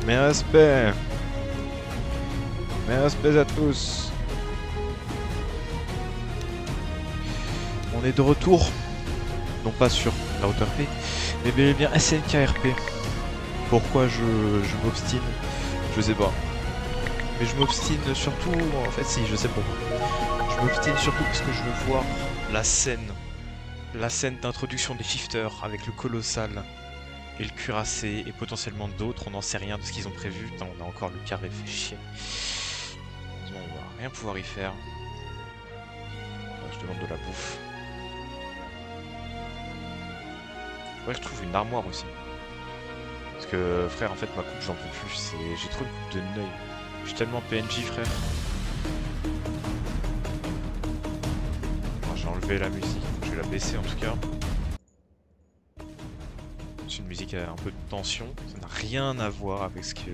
Mes respects. Mes respects à tous. On est de retour. Non pas sur la router P, mais bel et bien SNKRP. Pourquoi je m'obstine? Je sais pas. Mais je m'obstine surtout, en fait si, je sais pourquoi. Je m'obstine surtout parce que je veux voir la scène. La scène d'introduction des shifters avec le colossal et le cuirassé et potentiellement d'autres, on n'en sait rien de ce qu'ils ont prévu. Putain, on a encore le carré fait chier. On va rien pouvoir y faire. Je demande de la bouffe. Ouais, je trouve une armoire aussi. Parce que frère, en fait, ma coupe, j'en peux plus. J'ai trop une coupe de neuil. Je suis tellement PNJ, frère. J'ai enlevé la musique. Je vais la baisser en tout cas. C'est une musique à un peu de tension. Ça n'a rien à voir avec ce qu'on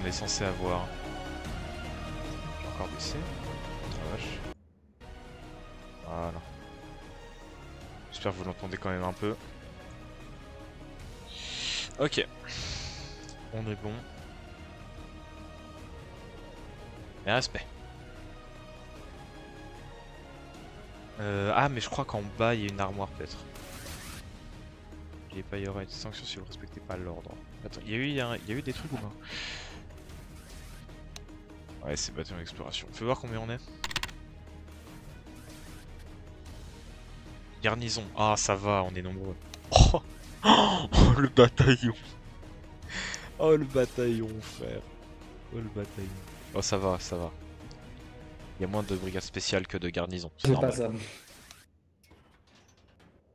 est censé avoir. J'ai encore baissé. Oh, vache. Voilà. J'espère que vous l'entendez quand même un peu. Ok. On est bon. Et respect. Ah, mais je crois qu'en bas, il y a une armoire peut-être. Il y aura une sanction si vous ne respectez pas l'ordre. Attends, il y a eu des trucs ou pas? Ouais, c'est bâtiment d'exploration. Fais voir combien on est. Garnison. Ah, ça va, on est nombreux. Oh, oh, le bataillon. Oh, le bataillon, frère. Oh, le bataillon. Oh, ça va, ça va. Il y a moins de brigades spéciales que de garnison. C'est C'est pas normal. ça.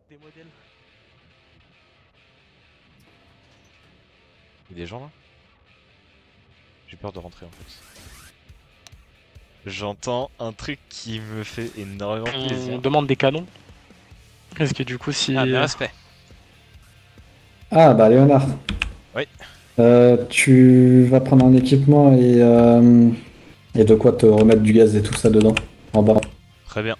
Des modèles. Il y a des gens là? J'ai peur de rentrer en fait. J'entends un truc qui me fait énormément plaisir. On demande des canons. Est-ce que du coup, si. Ah, mais respect. Ah bah Léonard. Oui. Tu vas prendre un équipement et de quoi te remettre du gaz et tout ça dedans, en bas. Très bien.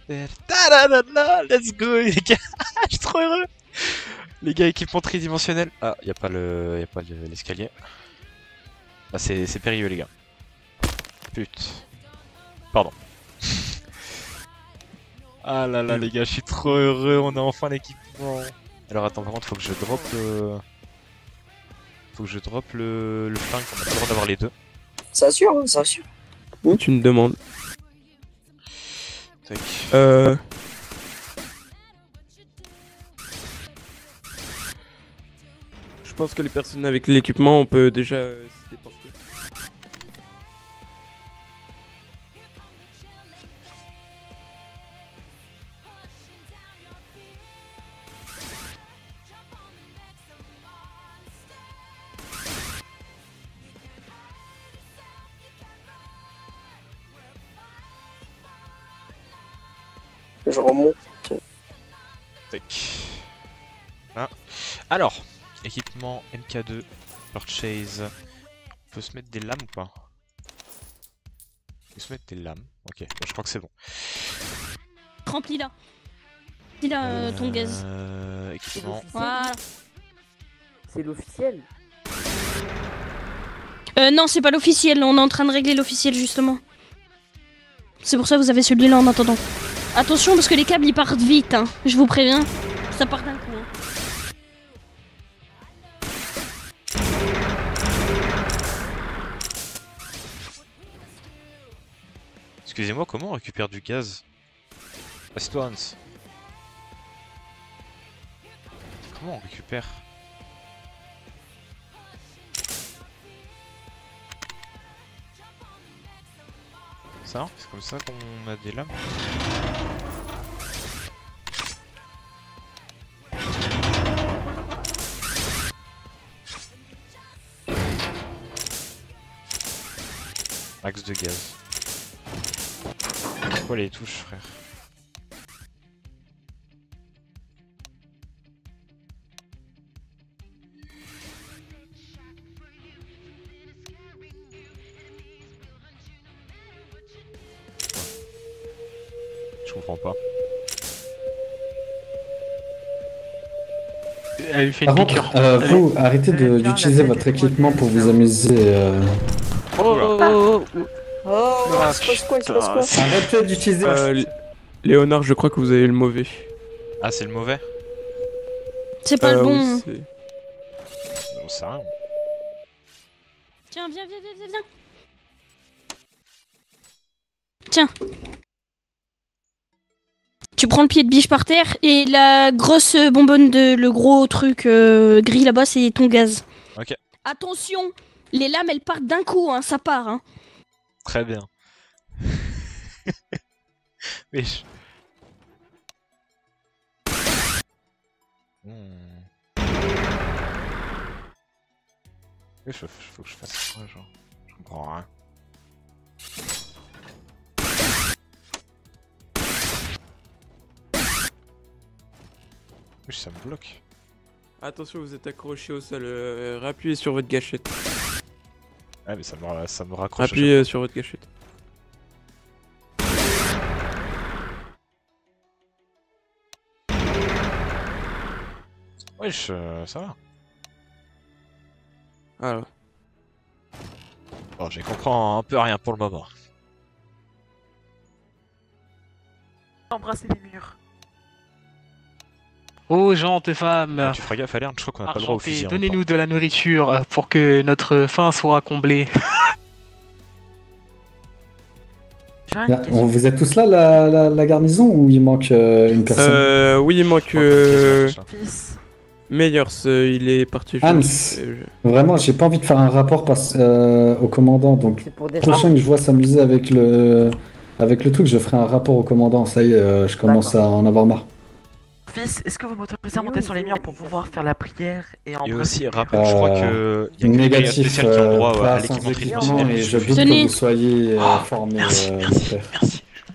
Ta-da-da-da, let's go les gars. Je suis trop heureux. Les gars, équipement tridimensionnel. Ah, y a pas l'escalier. Ah, c'est périlleux les gars. Putain. Pardon. Ah là là les gars, je suis trop heureux, on a enfin l'équipement. Alors attends, par contre, faut que je drop le... Faut que je drop le flingue, on a pas le droit d'avoir les deux. Ça assure, hein, ça assure. Tu me demandes. Tac. Je pense que les personnes avec l'équipement, on peut déjà se déporter. Je remonte. Tac. Ah. Alors, équipement MK2, purchase. On peut se mettre des lames ou pas? On peut se mettre des lames. Ok, bah, je crois que c'est bon. Remplis là. Remplis là ton gaz. Équipement. Voilà. C'est l'officiel. Non, c'est pas l'officiel. On est en train de régler l'officiel justement. C'est pour ça que vous avez celui-là en attendant. Attention parce que les câbles ils partent vite. Hein. Je vous préviens. Ça part d'un coup. Hein. Excusez-moi, comment on récupère du gaz? Assieds-toi, Hans. Comment on récupère? Ça, c'est comme ça qu'on a des lames. Max de gaz. C'est quoi les touches, frère? Je comprends pas. Elle lui fait Par une contre, piqûre. vous, arrêtez d'utiliser votre équipement pour vous amuser. Oh, Ah, il se passe quoi, il se passe quoi? putain, Arrêtez d'utiliser. Léonard, je crois que vous avez le mauvais. Ah, c'est le mauvais? C'est pas le bon. Oui, hein. J'en sais rien. Tiens, viens, viens, viens, viens, viens. Tiens. Tu prends le pied de biche par terre et la grosse bonbonne le gros truc gris là-bas, c'est ton gaz. Ok. Attention, les lames elles partent d'un coup, hein, ça part. Hein. Très bien. Mais Mais faut que je fasse quoi, genre? Je comprends rien. Oui, ça me bloque. Attention, vous êtes accroché au sol. Rappuyez sur votre gâchette. Ah, mais ça me raccroche. Rappuyez sur votre gâchette. Wesh, ça va. Alors. Bon, j'y comprends un peu rien pour le moment. Embrasser les murs. Oh, gente femmes, Ah, tu feras gaffe, Alerne, je crois qu'on a pas le droit au enchanté, fusil. donnez-nous de la nourriture pour que notre faim soit comblée. J'ai une Là, question. vous êtes tous là, la garnison, ou il manque une personne? Oui, il manque Fils. Meyers, il est parti. Hans. je- Vraiment, j'ai pas envie de faire un rapport au commandant, donc C'est pour des prochain que je vois s'amuser avec le truc, je ferai un rapport au commandant. Ça y est, je commence à en avoir marre. Fils, est-ce que vous m'autorisez à monter sur les murs pour pouvoir faire la prière et Et embrasser aussi, les murs rappelle, je crois que y a que les brigades Négatif, spéciales qui ont droit à pas sans l'équipement équipement, traditionnel. et je doute Tenez. que vous soyez formés. Merci, mon merci, frère.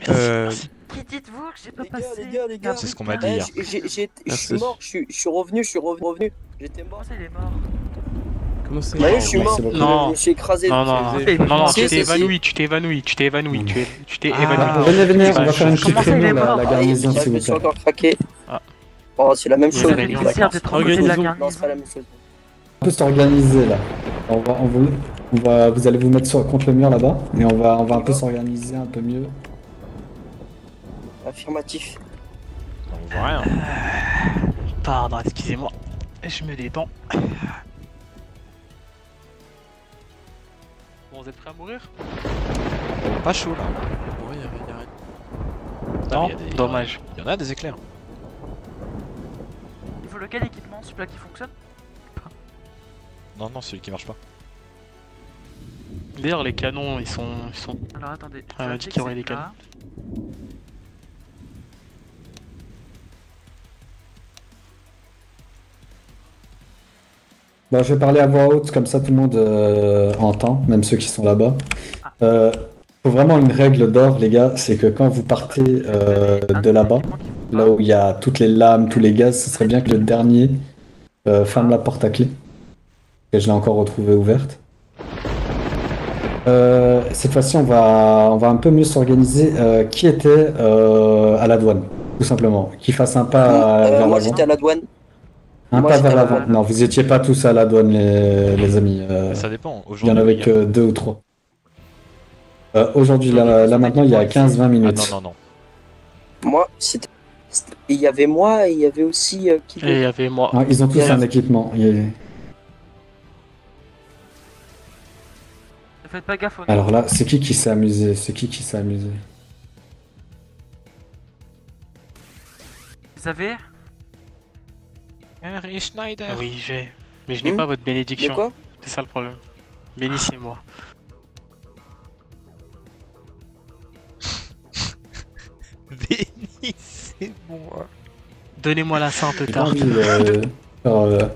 merci. Qui dites-vous que j'ai pas Les gars, passé les gars. C'est ce qu'on m'a dit Eh, hier. je Merci. suis mort, je suis revenu. J'étais mort. Comment ça, il est mort? Comment c'est Bah oui, je suis Merci mort. beaucoup. Non. Je me suis écrasé. Non, non, C'est- non, non, Si, tu si, t'es si. évanoui, tu t'es évanoui, tu t'es évanoui, tu t'es Ah. évanoui. Venez, on va faire une je- petite Comment ça, il est réunion, mort? la garnison, Ah, s'il je me vous suis plaît. encore craqué. Ah. Oh, c'est la même Il y a chose. des réunions. Plaisir d'être rentré de la Organisons. Non, c'est pas la garnison. même chose. On peut s'organiser là. Vous allez vous mettre contre le mur là-bas, et on va un peu s'organiser un peu mieux. Affirmatif. On voit rien. Pardon, excusez-moi. Je me détends. Bon, vous êtes prêts à mourir? Pas chaud là. Ouais, y a rien. Non, mais y a des- dommage. Il y en a des éclairs. Il faut lequel équipement? Celui-là qui fonctionne? Non, non, celui qui marche pas. D'ailleurs, les canons, ils sont... Alors attendez. Ah, je on a vais dit check qu'il y aurait des celui-là. Bon, je vais parler à voix haute, comme ça tout le monde entend, même ceux qui sont là-bas. Faut vraiment une règle d'or, les gars, c'est que quand vous partez de là-bas, là où il y a toutes les lames, tous les gaz, ce serait bien que le dernier ferme la porte à clé. Et je l'ai encore retrouvée ouverte. Cette fois-ci, on va un peu mieux s'organiser. Qui était à la douane, tout simplement? Qui fasse un pas vers Moi, l'avant. j'étais à la douane. Un moi, pas j'étais vers à la l'avant. douane. Non, vous étiez pas tous à la douane, les amis. Ça dépend. Il y en Aujourd'hui, avait il y a- que 2 ou 3. Aujourd'hui, là maintenant, il y a 15-20 Ah minutes. non, non, non. Moi, il y avait moi et il y avait aussi qui Et il y avait moi. Ouais, ils ont tous Yeah. un équipement. Ne faites pas gaffe au nom. Alors là, c'est qui s'est amusé? C'est qui s'est amusé? Vous savez? Henry Schneider. Oui, j'ai. Mais je n'ai Hmm. pas votre De bénédiction. quoi? C'est ça le problème. Bénissez-moi. Bénissez-moi. Donnez-moi la sainte J'ai pas tarte. envie de faire, Oh là là.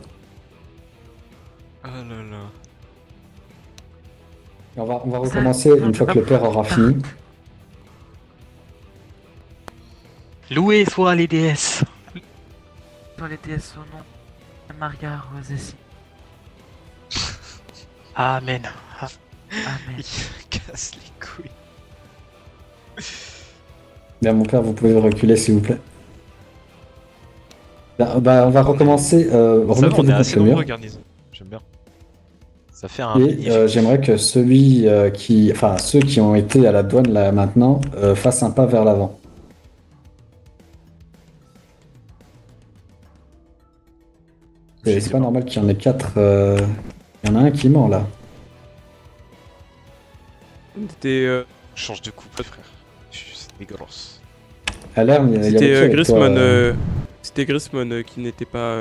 on va recommencer une fois que le père aura fini. Loué soit les déesses. Dans les déesses au nom de Maria Rosessi. Amen. Amen. Il casse les couilles. Bien, mon père, vous pouvez reculer, s'il vous plaît. Bah, on va recommencer. Ça va, on est Remettez-vous contre assez le mur. nombreux, garnison. J'aime bien. Ça fait un Et mini- j'aimerais que ceux qui ont été à la douane là maintenant fassent un pas vers l'avant. Je sais C'est pas normal qu'il y en ait 4. Il y en a un qui ment là. C'était Change de couple, frère. C'est dégueulasse. À l'air, il y avait qui c'était avec toi, Griezmann. C'était Griezmann qui n'était pas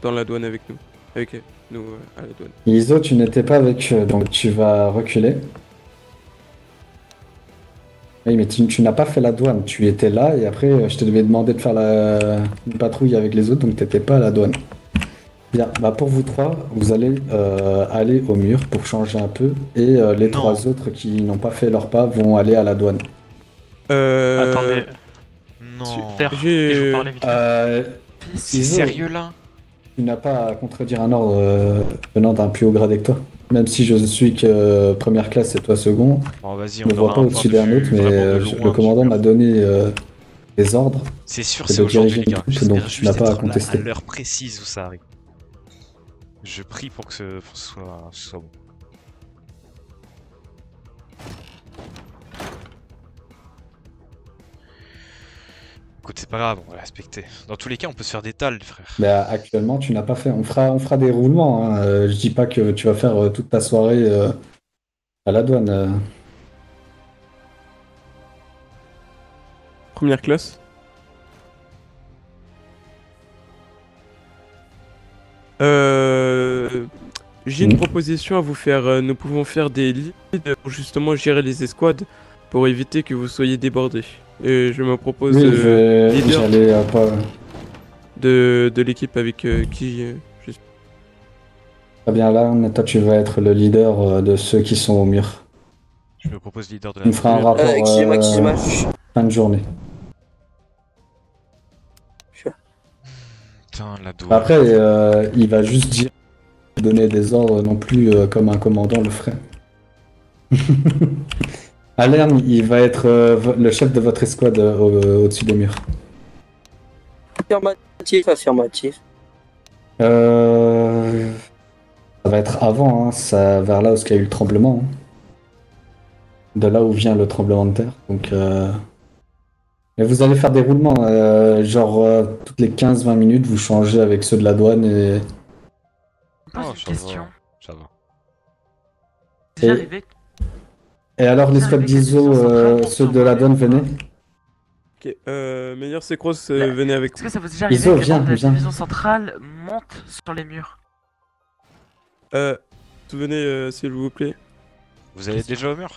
dans la douane avec nous. Avec nous à la douane. Iso, tu n'étais pas avec eux, donc tu vas reculer. Oui, mais tu n'as pas fait la douane. Tu étais là et après, je te devais demander de faire une patrouille avec les autres, donc tu n'étais pas à la douane. Bien, bah pour vous trois, vous allez aller au mur pour changer un peu et les Non. 3 autres qui n'ont pas fait leur pas vont aller à la douane. Attendez, Non. super. J'ai- Et je vous parlais vite fait. C'est Iso, sérieux là? Tu n'as pas à contredire un ordre venant d'un plus haut gradé que toi. Même si je suis que première classe et toi second, Bon, vas-y, je ne on vois aura pas un au-dessus point de d'un vue autre, mais vraiment de loin le commandant du m'a mur. donné des ordres. C'est sûr, C'est c'est de aujourd'hui, diriger les gars. une troupe, J'espère donc tu juste n'as pas à être là contester. à l'heure précise où ça arrive. Je prie pour que ce soit bon. Écoute, c'est pas grave, on va respecter. Dans tous les cas, on peut se faire des tals, frère. Mais actuellement, tu n'as pas fait. On fera des roulements. Hein. Je dis pas que tu vas faire toute ta soirée à la douane. Première classe. J'ai une Mhm. proposition à vous faire. Nous pouvons faire des leads pour justement gérer les escouades pour éviter que vous soyez débordés. Et je me propose Oui, leader j'allais pas. de l'équipe avec qui je suis. Très bien, là, toi, tu vas être le leader de ceux qui sont au mur. Je me propose leader de Tu la me feras un rapport Excusez-moi. fin de journée. Putain, la douane. Après, il va juste dire donner des ordres non plus comme un commandant le ferait. Alern, il va être le chef de votre escouade au-dessus des murs. Affirmatif. Ça va être avant, hein, ça, vers là où il y a eu le tremblement. Hein. De là où vient le tremblement de terre. Donc, mais vous allez faire des roulements, toutes les 15-20 minutes, vous changez avec ceux de la douane et. Je me pose Oh, une ça va. question. Ça va. C'est déjà Et- arrivé Et alors, les Ça squads arrive qu'elles d'ISO, sont centrales pour ceux de la douane, venez. Ok, meilleur Secros, Là, venez avec Est-ce que ça vous est déjà arrivé Iso, que viens, la viens. division centrale monte sur les murs? Venez s'il vous plaît. Vous allez déjà au mur?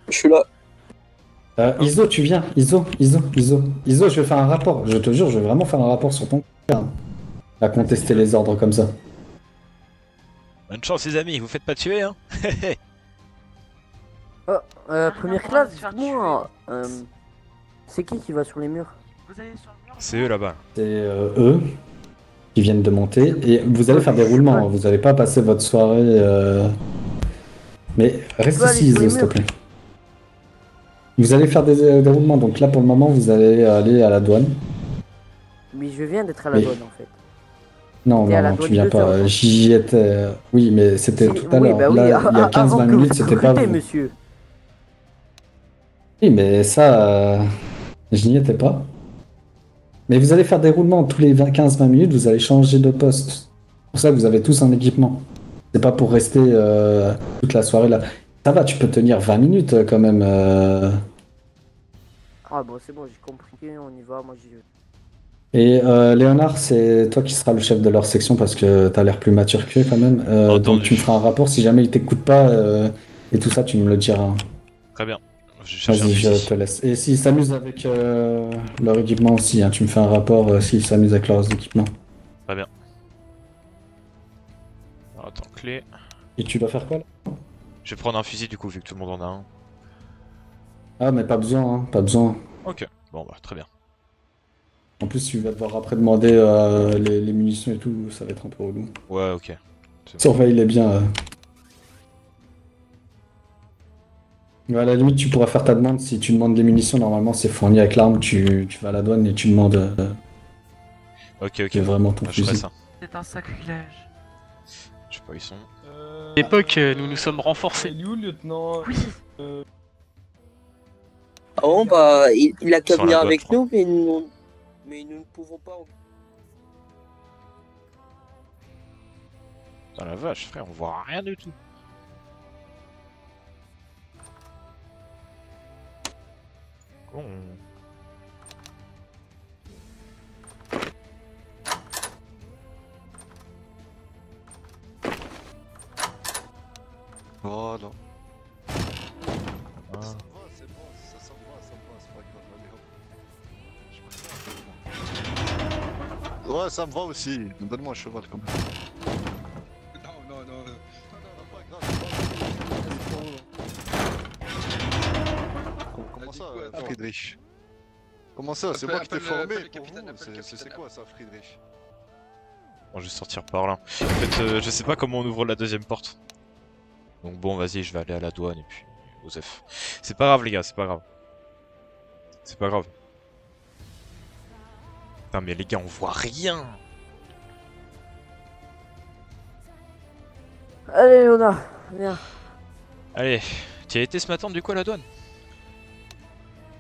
Je suis là. ISO, tu viens. ISO, je vais faire un rapport. Je te jure, je vais vraiment faire un rapport sur ton cas. À contester les ordres comme ça. Bonne chance, les amis, vous faites pas tuer, hein? Première non, classe, on va se faire dis-moi, c'est qui va sur les murs? Vous allez sur le mur? C'est eux là-bas. C'est eux qui viennent de monter. Et vous allez faire des roulements. Hein. Vous allez pas passer votre soirée. Mais reste peux aller ici, sur les ISO, s'il te murs. plaît. Vous allez faire des roulements. Donc là, pour le moment, vous allez aller à la douane. Mais je viens d'être à la Oui. douane en fait. Non, T'es à non, la non, douane tu viens 2 heures, pas. toi. J'y étais. Oui, mais c'était Si- tout à oui, l'heure. bah oui, Là, il y a avant 15-20 que minutes, vous c'était pas recrutez, vous. monsieur. Oui, mais ça, je n'y étais pas. Mais vous allez faire des roulements tous les 15-20 minutes, vous allez changer de poste. C'est pour ça que vous avez tous un équipement. C'est pas pour rester toute la soirée là. Ça va, tu peux tenir 20 minutes quand même. Ah bon, c'est bon, j'ai compris, on y va, moi j'y vais. Et Léonard, c'est toi qui seras le chef de leur section parce que t'as l'air plus mature qu'eux quand même. Entendu. Donc tu me feras un rapport si jamais ils t'écoutent pas et tout ça, tu me le diras. Très bien. Je cherche un Vas-y, je fusil. te laisse. Et s'ils s'amusent avec leur équipement aussi, hein, tu me fais un rapport s'ils s'amusent avec leurs équipements. Alors, attends, clé. Et tu dois faire quoi là? Je vais prendre un fusil du coup, vu que tout le monde en a un. Ah, mais pas besoin, hein, pas besoin. Ok, bon bah très bien. En plus, tu vas devoir après demander les munitions et tout, ça va être un peu relou. Ouais, ok. Surveille-les bien. Ouais, à la limite, tu pourras faire ta demande si tu demandes des munitions. Normalement, c'est fourni avec l'arme. Tu vas à la douane et tu demandes. Ok, ok. C'est vraiment ton Bah, je ferai fusil. ça. C'est un sacrilège. Je sais pas, ils sont. À l'époque, nous nous sommes renforcés. Il est où, lieutenant? Oui. Ah bon, bah, il a qu'à Sur la venir douane, avec je crois. nous, mais nous ne pouvons pas. Putain la vache, frère, on voit rien du tout. Bon. Voilà. Ah. Ça va, c'est bon, ça va, c'est pas grave, allez hop. Ouais, ça me va aussi. Donne-moi un cheval quand même. Non, pas grave. Comment ça, Friedrich? Comment ça? C'est moi qui t'ai formé pour vous? C'est quoi ça, Friedrich? Bon, je vais sortir par là. En fait, je sais pas comment on ouvre la deuxième porte. Donc bon, vas-y, je vais aller à la douane et puis Osef. C'est pas grave, les gars, c'est pas grave. C'est pas grave. Putain, mais les gars, on voit rien. Allez, Léonard, viens. Allez, tu as été ce matin du coup à la douane?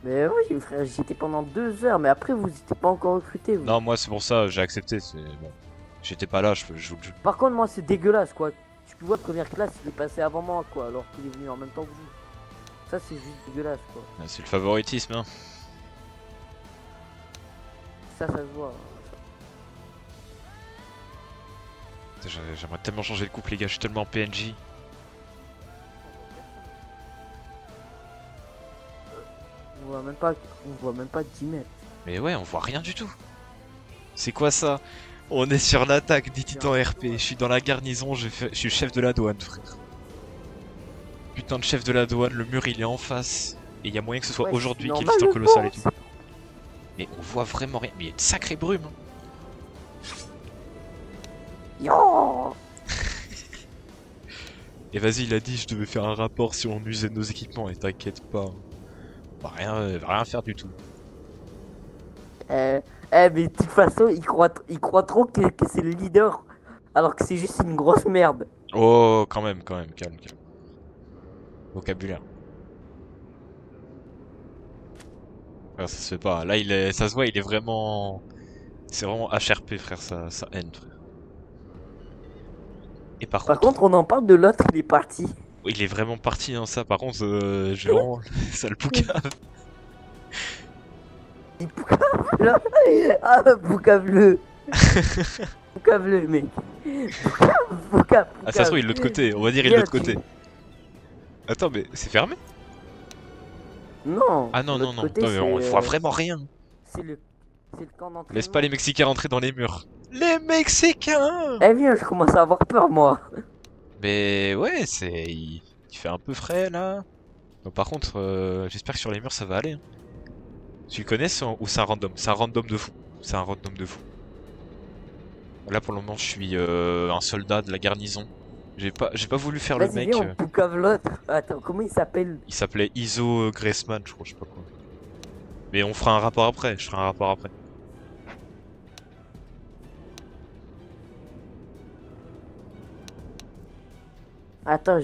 Mais oui, frère, j'y étais pendant 2 heures, mais après, vous n'étiez pas encore recruté. Vous. Non, moi c'est pour ça, j'ai accepté. C'est bon. J'étais pas là, je joue le jeu. Par contre, moi, c'est dégueulasse, quoi. Tu vois, première classe, il est passé avant moi, quoi, alors qu'il est venu en même temps que vous. Ça, c'est juste dégueulasse, quoi. Ah, c'est le favoritisme, hein. Ça se voit. J'aimerais tellement changer de couple, les gars, je suis tellement en PNJ. On voit même pas 10 mètres. Mais ouais, on voit rien du tout. C'est quoi ça? On est sur l'attaque des titans RP. Je suis dans la garnison, je suis chef de la douane, frère. Putain de chef de la douane, le mur il est en face. Et il y a moyen que ce soit Ouais, aujourd'hui c'est qu'il y ait normal, le titan colossal et je tout. Mais on voit vraiment rien. Mais il y a une sacrée brume. Hein. Yo. Et vas-y, il a dit, je devais faire un rapport si on usait nos équipements. Et t'inquiète pas. On va rien faire du tout. Mais de toute façon, il croit trop que c'est le leader, alors que c'est juste une grosse merde. Oh, quand même, calme. Vocabulaire. Ah, ça se fait pas. Là, ça se voit, il est vraiment... C'est vraiment HRP, frère, ça haine, frère. Et par contre, on en parle de l'autre, il est parti. Il est vraiment parti, hein, ça, par contre, je vais vraiment... ça le poucave. Ah, boucave-le. Boucave-le, mec. Boucave. Ah, ça se trouve, il est de l'autre côté, on va dire il est de l'autre côté. Attends, mais c'est fermé? Non. Ah non, côté, mais on voit vraiment rien. C'est le camp d'entraînement. Laisse pas les Mexicains rentrer dans les murs. Les Mexicains! Eh viens, je commence à avoir peur, moi. Mais ouais, il fait un peu frais là. Donc, par contre, j'espère que sur les murs ça va aller. Hein. Tu le connais ou c'est un random? C'est un random de fou. C'est un random de fou. Là pour le moment je suis un soldat de la garnison. J'ai pas voulu faire le mec. Viens, on boucave l'autre. Attends, comment il s'appelle? Il s'appelait Iso Graceman, je crois, je sais pas quoi. Mais on fera un rapport après, je ferai un rapport après. Attends,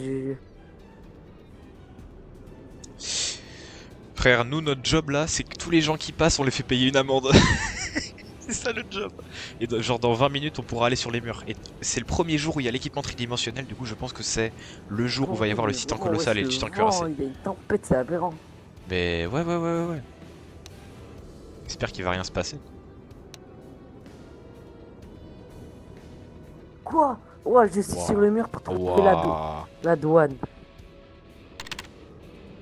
Frère, nous notre job là, c'est que tous les gens qui passent, on les fait payer une amende. C'est ça le job. Et genre dans 20 minutes, on pourra aller sur les murs. Et c'est le premier jour où il y a l'équipement tridimensionnel, du coup je pense que c'est le jour où va y avoir le titan colossal et le titan cuirassé. Il y a une tempête, c'est aberrant. Mais ouais. J'espère qu'il va rien se passer. Quoi? Ouais, je suis sur le mur pour trouver la douane.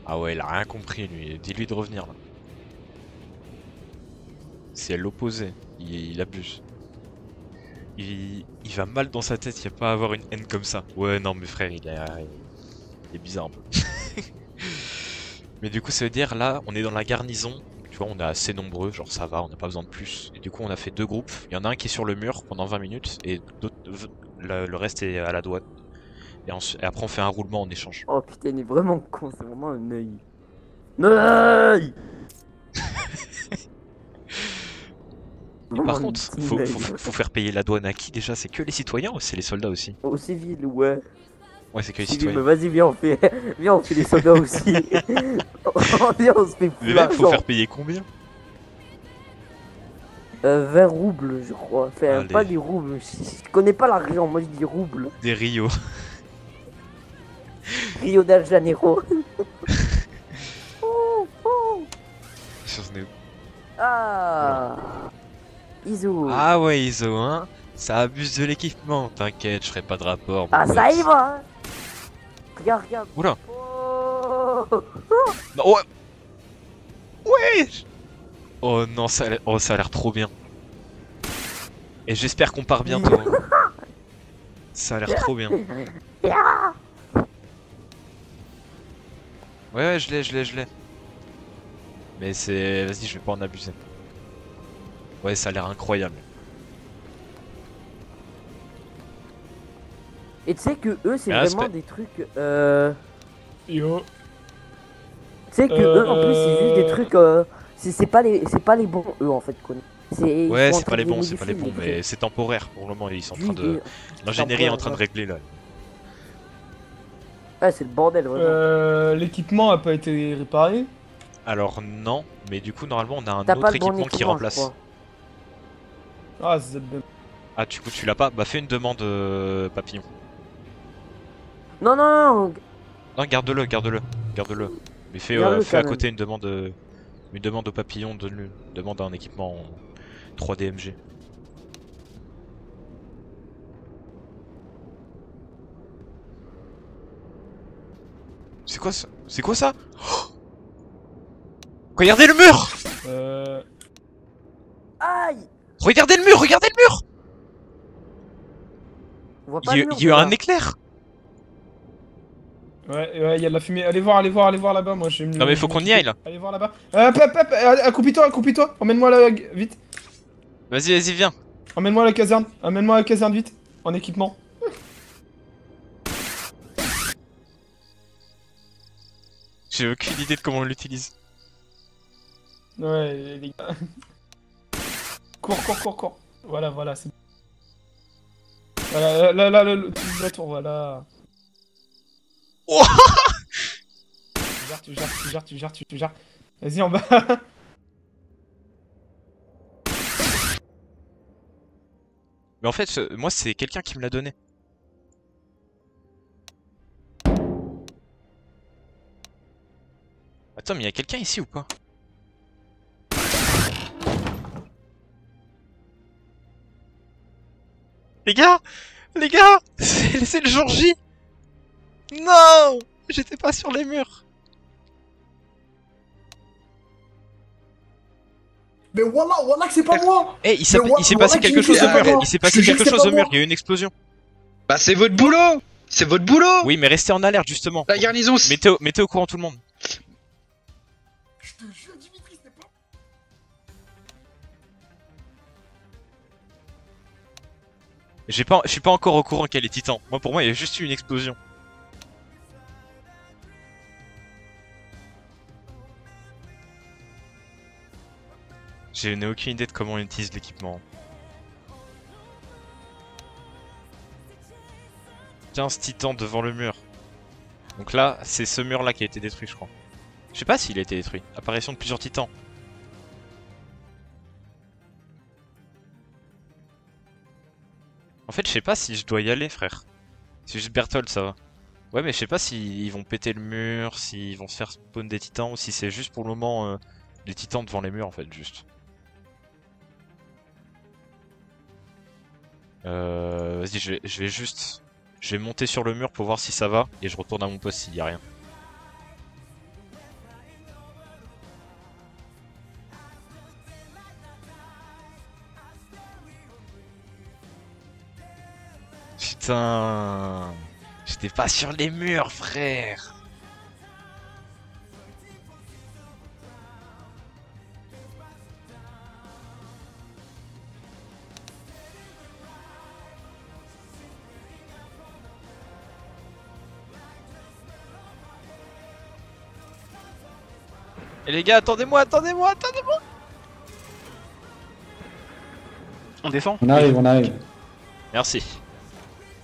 Ah ouais, il a rien compris lui. Dis-lui de revenir là. C'est l'opposé. Il abuse. Il va mal dans sa tête, il n'y a pas à avoir une haine comme ça. Ouais, non, mais frère, il est bizarre un peu. Mais du coup, ça veut dire là, on est dans la garnison. Tu vois, on est assez nombreux, genre ça va, on n'a pas besoin de plus. Et du coup, on a fait 2 groupes. Il y en a un qui est sur le mur pendant 20 minutes et le reste est à la douane. Et après, on fait un roulement en échange. Oh putain, il est vraiment con, c'est vraiment un œil. Un œil. Et par contre, faut faire payer la douane à qui déjà? C'est que les citoyens ou c'est les soldats aussi? Aux civils, ouais. Ouais, c'est que les Civils, citoyens. mais vas-y, viens, viens, on fait les soldats aussi. Viens, on se fait Mais même, faut faire payer combien? 20 roubles, je crois. Enfin, Allez. pas des roubles. Je connais pas l'argent, moi je dis roubles. Des Rio. Rio de Janeiro. J'en ai où? Ah. Iso. Ah ouais, Iso, hein. Ça abuse de l'équipement. T'inquiète, je ferai pas de rapport. Ah, mon ça pote. y va, hein. Regarde, regarde. Oula. Oh. Non, ouais. Ouais. Oh non, ça a l'air trop bien. Et j'espère qu'on part bientôt. hein. Ça a l'air trop bien. Ouais, ouais, je l'ai. Mais c'est... Vas-y, je vais pas en abuser. Ouais, ça a l'air incroyable. Et tu sais que eux, c'est Mais vraiment respect. des trucs. Yo. Tu sais que eux, en plus, c'est juste des trucs. C'est pas les bons, eux, en fait, qu'on. Ouais, c'est pas les bons, mais c'est temporaire. Pour le moment, ils sont en train de... L'ingénierie est en train de régler, là. Ah, c'est le bordel, vraiment. L'équipement a pas été réparé. Alors non, mais du coup normalement on a un T'as pas autre le bon équipement qui équipement, je remplace. crois. Ah, c'est bien. Ah du coup tu l'as pas? Bah fais une demande papillon. Non, non, non. Non garde-le. Mais fais Garde-le, à quand côté une demande au papillon, donne-lui. Demande un équipement en 3DMG. C'est quoi ça? C'est quoi ça? Oh, regardez le mur! Aïe! Regardez le mur! Regardez le mur! On voit pas Il le mur, y a eu un là. éclair! Ouais, il y a de la fumée. Allez voir là-bas. Moi, j'ai. Non mais faut qu'on y aille là. Allez voir là-bas. Accroupis-toi. Emmène-moi là, vite. Vas-y, viens. Emmène-moi à la caserne vite. En équipement. J'ai aucune idée de comment on l'utilise. Ouais, les gars. Cours. Voilà, c'est. Voilà, là, la tour, voilà. Oh Tu gères. Vas-y, en bas. Mais en fait, moi c'est quelqu'un qui me l'a donné. Attends, mais il y a quelqu'un ici ou pas? Les gars, c'est le jour J. Non, j'étais pas sur les murs. Mais voilà que c'est pas moi. Eh, il s'est passé quelque chose au mur. Il s'est passé quelque chose au mur. Il y a eu une explosion. Bah c'est votre boulot. C'est votre boulot. Oui, mais restez en alerte justement. La garnison. Mettez au courant tout le monde. Je te jure, Dimitri, c'est pas. Je suis pas encore au courant qu'elle est titan. Moi, pour moi, il y a juste eu une explosion. Je n'ai aucune idée de comment on utilise l'équipement. 15 titans devant le mur. Donc là, c'est ce mur là qui a été détruit, je crois. Je sais pas s'il a été détruit. Apparition de plusieurs titans. En fait, je sais pas si je dois y aller, frère. C'est juste Berthold, ça va. Ouais, mais je sais pas s'ils vont péter le mur, s'ils vont se faire spawn des titans, ou si c'est juste pour le moment des titans devant les murs, en fait, juste. Vas-y, je vais juste... Je vais monter sur le mur pour voir si ça va, et je retourne à mon poste s'il y a rien. Putain... J'étais pas sur les murs, frère. Et les gars, attendez-moi. On descend. On arrive, on arrive. Merci.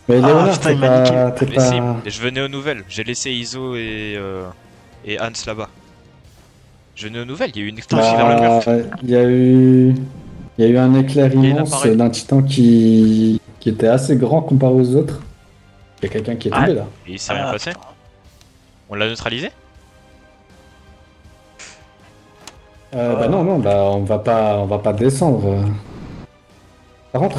Mais Léonard, putain, il t'es m'a pas... t'es Mais si, pas... je venais aux nouvelles. J'ai laissé Iso et Hans là-bas. Je venais aux nouvelles, il y a eu une explosion vers le mur. Il y a eu... Il y a eu un éclair Il y a une immense appareil. d'un titan qui était assez grand comparé aux autres. Il y a quelqu'un qui est tombé là. Et il s'est rien passé. On l'a neutralisé? Bah non, bah on va pas descendre. Par contre,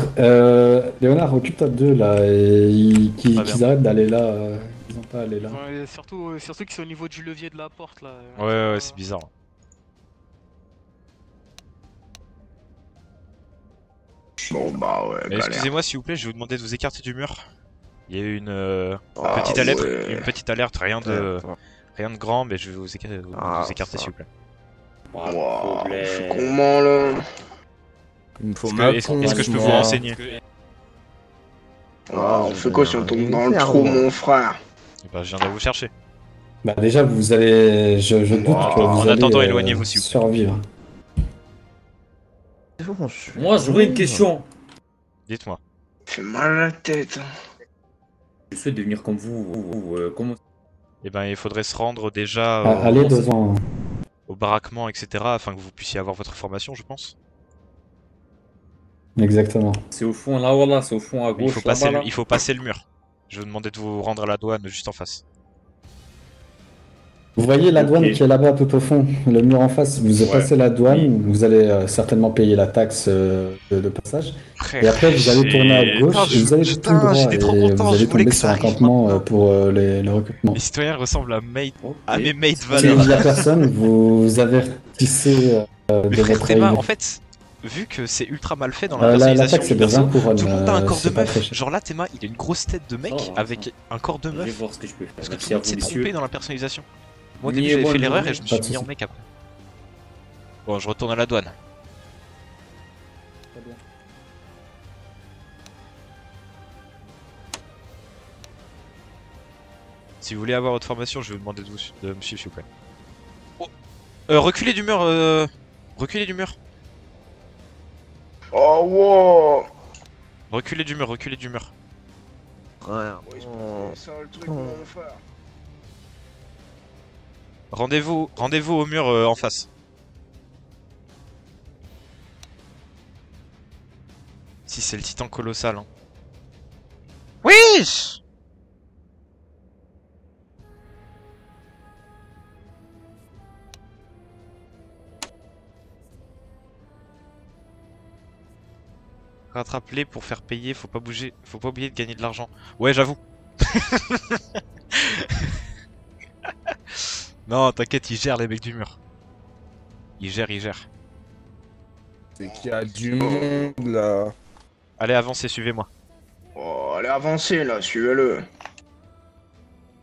Léonard, occupe-toi d'eux là et qu'ils arrêtent d'aller là. Ils ont pas à aller là. Ouais, surtout qu'ils sont au niveau du levier de la porte là. Ouais, c'est bizarre. Bon bah ouais, Mais excusez-moi s'il vous plaît, je vais vous demander de vous écarter du mur. Il y a eu une petite alerte, rien de grand, mais je vais vous écarter s'il vous plaît. Comment là? Il me faut Est-ce que je peux vous renseigner? On fait quoi si on tombe dans le trou, mon frère? Bah, je viens de vous chercher. Bah déjà, vous allez... Je doute que vous en allez attendant, éloignez-vous s'il vous plaît. survivre. Moi, j'aurais une question. Dites-moi. Fait mal à la tête. Je souhaite devenir comme vous. Comment... Eh ben, il faudrait se rendre déjà Allez devant. au baraquement, etc. afin que vous puissiez avoir votre formation, je pense. Exactement. C'est au fond là, voilà, c'est au fond à Mais gauche. là-bas, là. il faut passer le mur. Je vais vous demander de vous rendre à la douane juste en face. Vous voyez la douane Ok. qui est là-bas tout au fond, le mur en face, vous passez la douane, vous allez certainement payer la taxe de passage. Et après vous allez tourner à gauche et vous allez tout droit et vous allez tomber sur un campement pour le recrutement. Les citoyens ressemblent à mes mates Si Valor. il n'y a personne, vous avertissez de votre Théma, avis. en fait, vu que c'est ultra mal fait dans la La personnalisation taxe c'est du de perso, 20 couronnes. tout le monde a un corps de c'est pas très meuf. cher. Genre là, Théma, il a une grosse tête de mec avec un corps de Je vais meuf. voir ce que je peux faire. Parce que tout Merci le à monde vous, s'est messieurs. trompé dans la personnalisation. Moi au Ni début j'avais moi, fait ni l'erreur vous. et je me Pas suis de mis en soucis. mec après. Bon, je retourne à la douane. Si vous voulez avoir votre formation, je vais vous demander de me suivre s'il vous plaît. Oh. Reculez du mur, reculez du mur. Oh wow. Reculez du mur, reculez du mur. Rendez-vous au mur en face. Si c'est le titan colossal. Hein. Oui. Rattrape-les pour faire payer, faut pas bouger, faut pas oublier de gagner de l'argent. Ouais, j'avoue. Non, t'inquiète, ils gèrent les mecs du mur. Ils gèrent. C'est qu'il y a du monde là. Allez, avancez, suivez-moi. Oh, allez avancez là, suivez-le.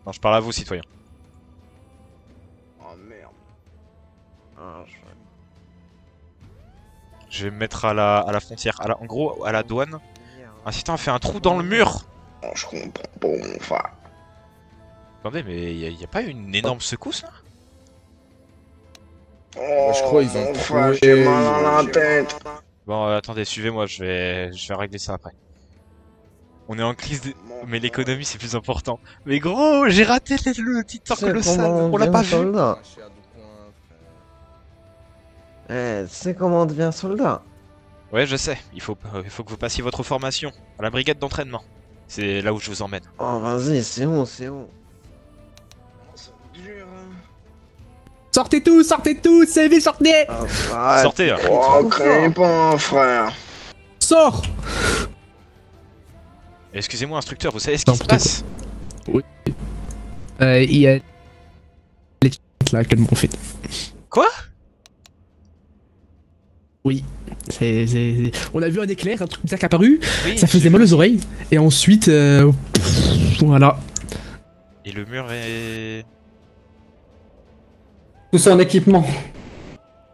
Non, je parle à vous, citoyens. Oh merde. Je vais me mettre à la frontière. En gros, à la douane. Un titan a fait un trou dans le mur. Oh, je comprends pas mon frère. Attendez, mais y a pas une énorme secousse là? Oh, je crois qu'ils ont mon frère, trouvé- j'ai mal à la tête. Bon, attendez, suivez-moi, je vais régler ça après. On est en crise, mais l'économie c'est plus important. Mais gros, j'ai raté le titan colossal, on l'a pas vu. Tu sais comment on devient soldat? Ouais, je sais, il faut que vous passiez votre formation à la brigade d'entraînement. C'est là où je vous emmène. Oh, vas-y, c'est où, c'est où? Sortez tous, c'est vite, sortez! Sortez! Oh, craignez pas, frère. Sors! Excusez-moi, instructeur, vous savez ce qui se passe? Oui. Il y a... les là, actuellement, en fait. Quoi? Oui. On a vu un éclair, un truc bizarre qui est apparu, Oui, ça faisait mal aux oreilles, et ensuite... voilà. Et le mur est... Tous en équipement.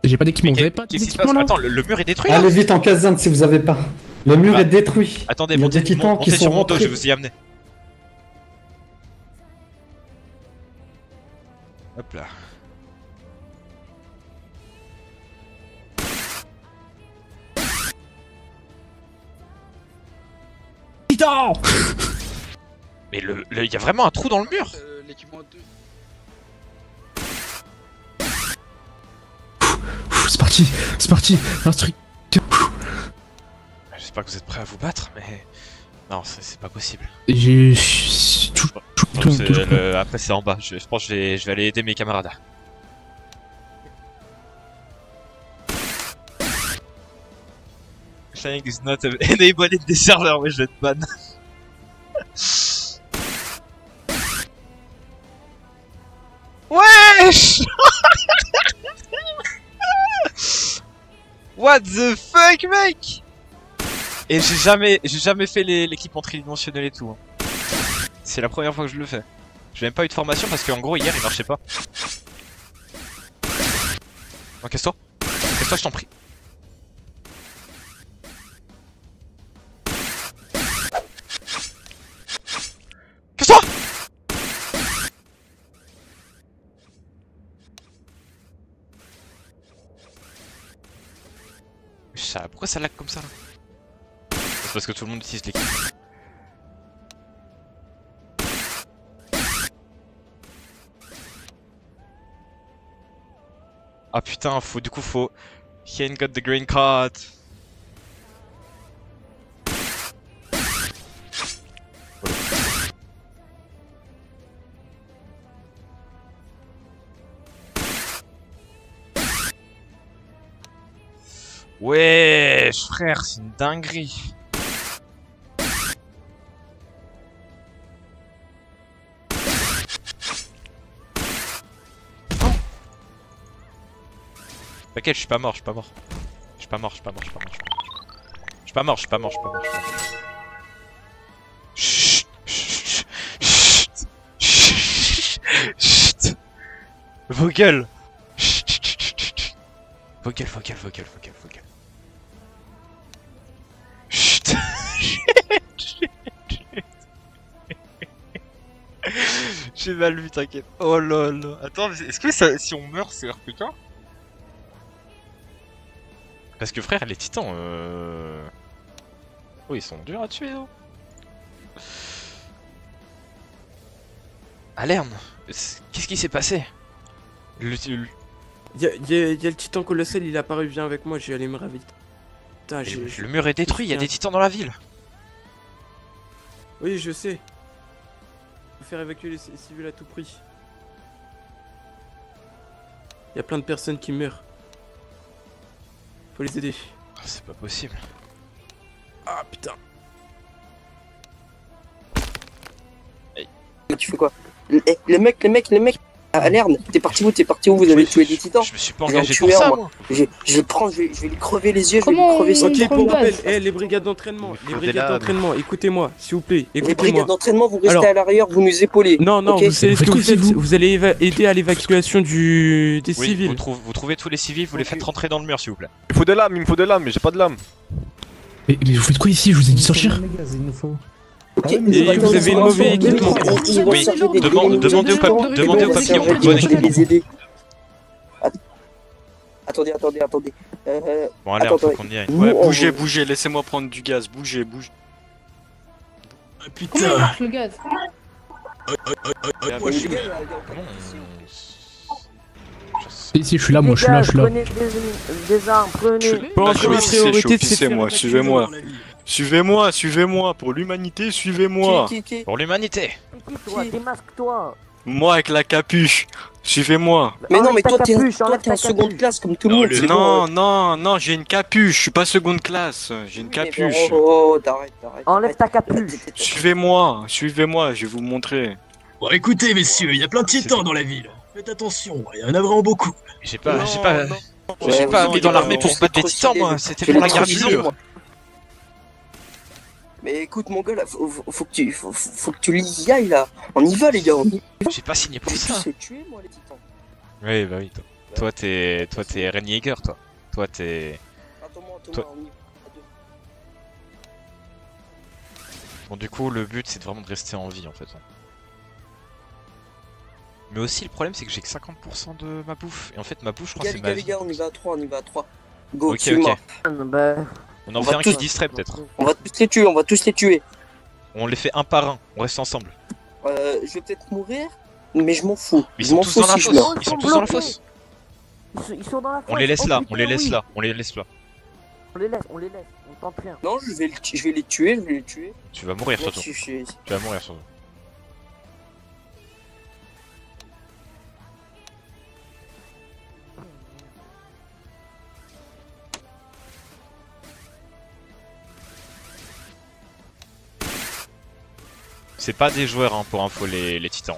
J'ai pas d'équipement, vous avez pas Qu'est-ce qui se d'équipement passe? là? Attends, le mur est détruit là? Allez vite en caserne si vous avez pas. Le mur est détruit. Attendez, Il y a montez, des titans qui montez sont sur mon dos, je rentrés. vais vous y amener. Hop là. Titan. Mais il y a vraiment un trou dans le mur. L'équipement 2. C'est parti, un truc. J'espère que vous êtes prêts à vous battre, mais... Non, c'est pas possible. Après c'est en bas, je pense que je vais aller aider mes camarades. Flying is not enabled in the server, mais je vais être ban. Wesh. What the fuck, mec? Et j'ai jamais fait l'équipement tridimensionnel et tout. Hein. C'est la première fois que je le fais. J'ai même pas eu de formation parce qu'en gros hier il marchait pas. Oh, casse-toi. Casse-toi, je t'en prie. Casse-toi. Pourquoi ça lag comme ça là? C'est parce que tout le monde utilise l'équipe. Ah putain, du coup faut... He ain't got the green card. Wesh frère, c'est une dinguerie. T'inquiète, je suis pas mort. Chut. Vos gueules. Vos gueules. Chut. J'ai mal vu, t'inquiète. Oh lol. Attends, est-ce que si on meurt, c'est RPK? Parce que frère, les titans, oh, ils sont durs à tuer, hein. Alern, qu'est-ce qui s'est passé? Il y a le titan colossal, il est apparu, viens avec moi, je vais aller me raviter. Putain, le mur est détruit, il y a des titans dans la ville. Oui, je sais. Faut faire évacuer les civils à tout prix. Il y a plein de personnes qui meurent. Faut les aider. Oh, c'est pas possible. Ah putain. Hey. Tu fais quoi? Les mecs. Alern, t'es parti où? Vous avez tué des titans? Je me suis pas engagé pour ça, moi. Je vais lui crever les yeux, Ok, pour rappel, les brigades d'entraînement, écoutez-moi, s'il vous plaît, Les brigades d'entraînement, vous restez à l'arrière, vous nous épaulez. Non, vous savez ce que vous faites, vous allez aider à l'évacuation des civils. Vous trouvez tous les civils, vous les faites rentrer dans le mur, s'il vous plaît. Il me faut de l'âme, mais j'ai pas de l'âme. Mais vous faites quoi ici? Je vous ai dit de sortir. Et vous avez une mauvaise équipement. Oui, demandez au papillon. Bonne équipe. Attendez. Bon, allez, faut qu'on y aille. Ouais, bougez, laissez-moi prendre du gaz, bougez. Putain. Le gaz. Si, je suis là, moi, je suis là. Prenez des armes, prenez. Bon, priorité, Suivez-moi, pour l'humanité, suivez-moi. Pour l'humanité. Démasque-toi. Moi avec la capuche, suivez-moi. Mais non, mais toi t'es en seconde classe comme tout le monde. Non, j'ai une capuche, je suis pas seconde classe, j'ai une capuche. Oh, t'arrêtes. Enlève ta capuche. Suivez-moi, je vais vous montrer. Bon, écoutez, messieurs, il y a plein de titans dans la ville. Faites attention, il y en a vraiment beaucoup. J'ai pas mis dans l'armée pour battre les titans, moi, c'était pour la garnison. Mais écoute mon gars là, faut que tu y ailles là. On y va les gars. J'ai pas signé pour ça. Je vais tuer moi les titans. Oui, bah oui. Toi t'es Eren Yeager, toi. Toi t'es... Attends-moi, on y va. Bon, du coup, le but c'est vraiment de rester en vie en fait. Mais aussi le problème c'est que j'ai que 50% de ma bouffe. Et en fait ma bouffe je crois c'est ma vie. Les gars, on y va à 3. Go, ok. On en fait un qui distrait peut-être. On va tous les tuer. On les fait un par un, on reste ensemble. Je vais peut-être mourir, mais je m'en fous. Ils Je sont m'en tous fous dans la si je fosse. meurs. Ils sont tous dans la fosse. Ils sont dans la fosse. On les laisse Oh, là, putain, on les laisse oui. là, on les laisse là. On les laisse, on tente rien. Non, je vais les tuer, je vais les tuer. Tu vas mourir surtout. Là-dessus, Tu vas mourir surtout. C'est pas des joueurs hein, pour info les titans.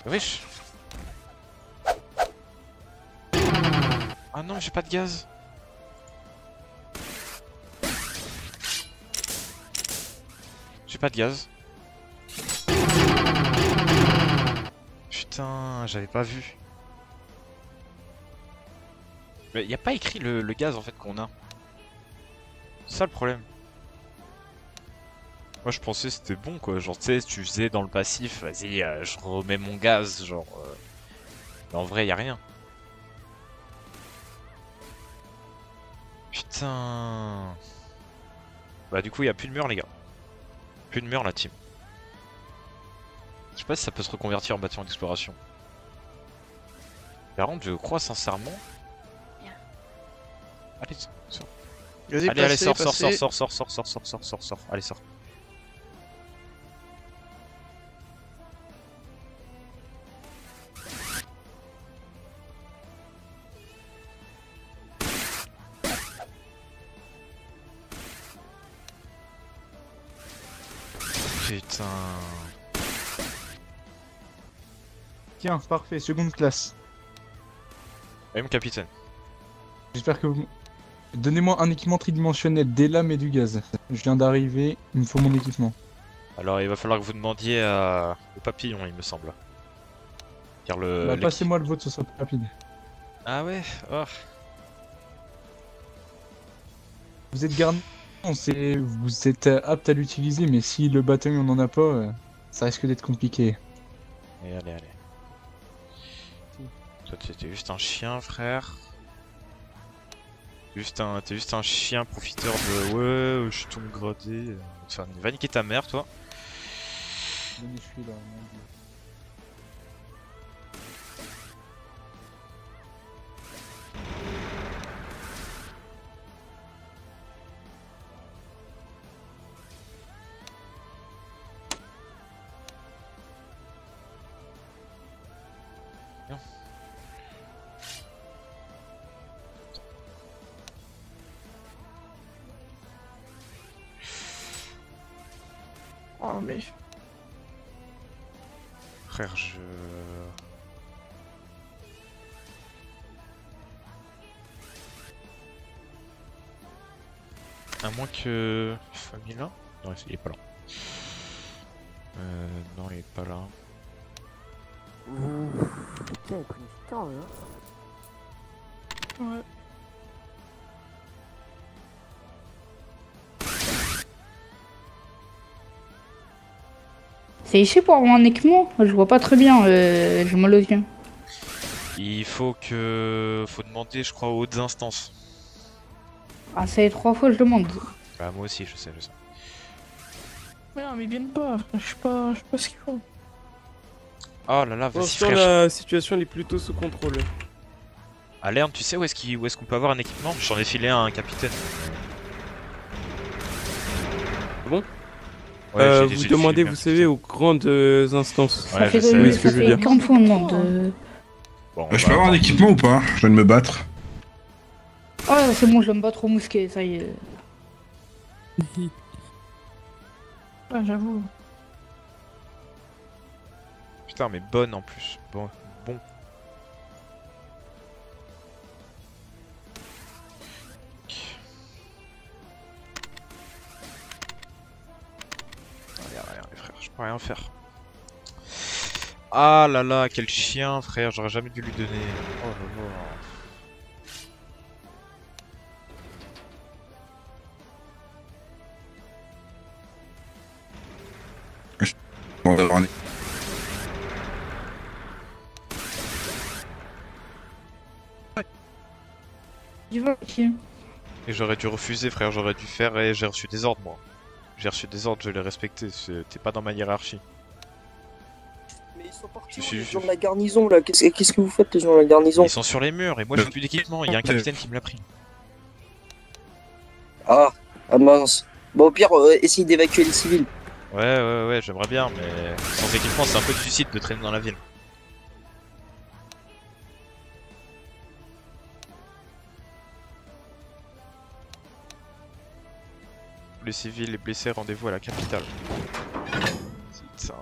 Wesh. Ah non, j'ai pas de gaz. J'ai pas de gaz. Putain, j'avais pas vu. Mais y a pas écrit le gaz en fait qu'on a. C'est ça le problème. Moi je pensais c'était bon quoi, genre tu sais, tu faisais dans le passif, vas-y je remets mon gaz, genre... Mais en vrai y a rien. Putain... Bah du coup y a plus de mur les gars. Plus de mur la team. Je sais pas si ça peut se reconvertir en bâtiment d'exploration. Par contre je crois sincèrement... Allez, sors. Allez, sors, allez, sors. Putain. Tiens, parfait, seconde classe. Même capitaine. J'espère que vous... Donnez-moi un équipement tridimensionnel, des lames et du gaz. Je viens d'arriver, il me faut mon équipement. Alors il va falloir que vous demandiez au papillon il me semble. Car Bah, passez-moi le vôtre, ce sera plus rapide. Ah ouais, oh. Vous êtes garni, vous êtes apte à l'utiliser, mais si le bataillon on en a pas, ça risque d'être compliqué. Allez. Toi t'es juste un chien frère. T'es juste un chien profiteur de... Ouais, je suis tombé gradé. Enfin, va niquer ta mère toi. Je suis là, mon dieu. Oh mais... Frère, je... À moins que... Famille là? Non, il est pas là. Non, il est pas là. Putain, il a pris du temps là. Ouais. C'est ici pour avoir un équipement? Je vois pas très bien, j'ai mal aux yeux. Il faut que... Faut demander, je crois, aux hautes instances. Ah, ça fait 3 fois que je demande. Bah moi aussi, je sais. Mais non, mais ils viennent pas. Je sais pas ce qu'ils font. Oh là là, Pour vas-y l'instant, frère. la situation elle est plutôt sous contrôle. Alerne, tu sais où est-ce qu'on peut avoir un équipement? J'en ai filé un capitaine. Bon Ouais, vous demandez, vous savez, aux grandes instances. Ça fait, oui, ce que ça je veux fait dire. 40 fois on demande. Bon, Je peux avoir un équipement ou pas? Je viens de me battre. Ah, c'est bon, je vais me battre au mousquet, ça y est. Ah, j'avoue. Putain, mais bonne en plus. Bon. Rien, les frères, je peux rien faire. Ah là là, quel chien, frère, j'aurais jamais dû lui donner. Oh là là. On va avoir un... Tu vas, ok. Et j'aurais dû refuser, frère, j'aurais dû faire et j'ai reçu des ordres, moi. J'ai reçu des ordres, je les respectais, t'es pas dans ma hiérarchie. Mais ils sont partis, Je suis- les gens de la garnison là. Qu'est-ce que vous faites, les gens de la garnison? Ils sont sur les murs et moi j'ai plus d'équipement, il y a un capitaine qui me l'a pris. Ah mince. Bon, au pire, essayez d'évacuer les civils. Ouais, j'aimerais bien, mais sans équipement, c'est un peu du suicide de traîner dans la ville. Les civils, les blessés, rendez-vous à la capitale. Putain.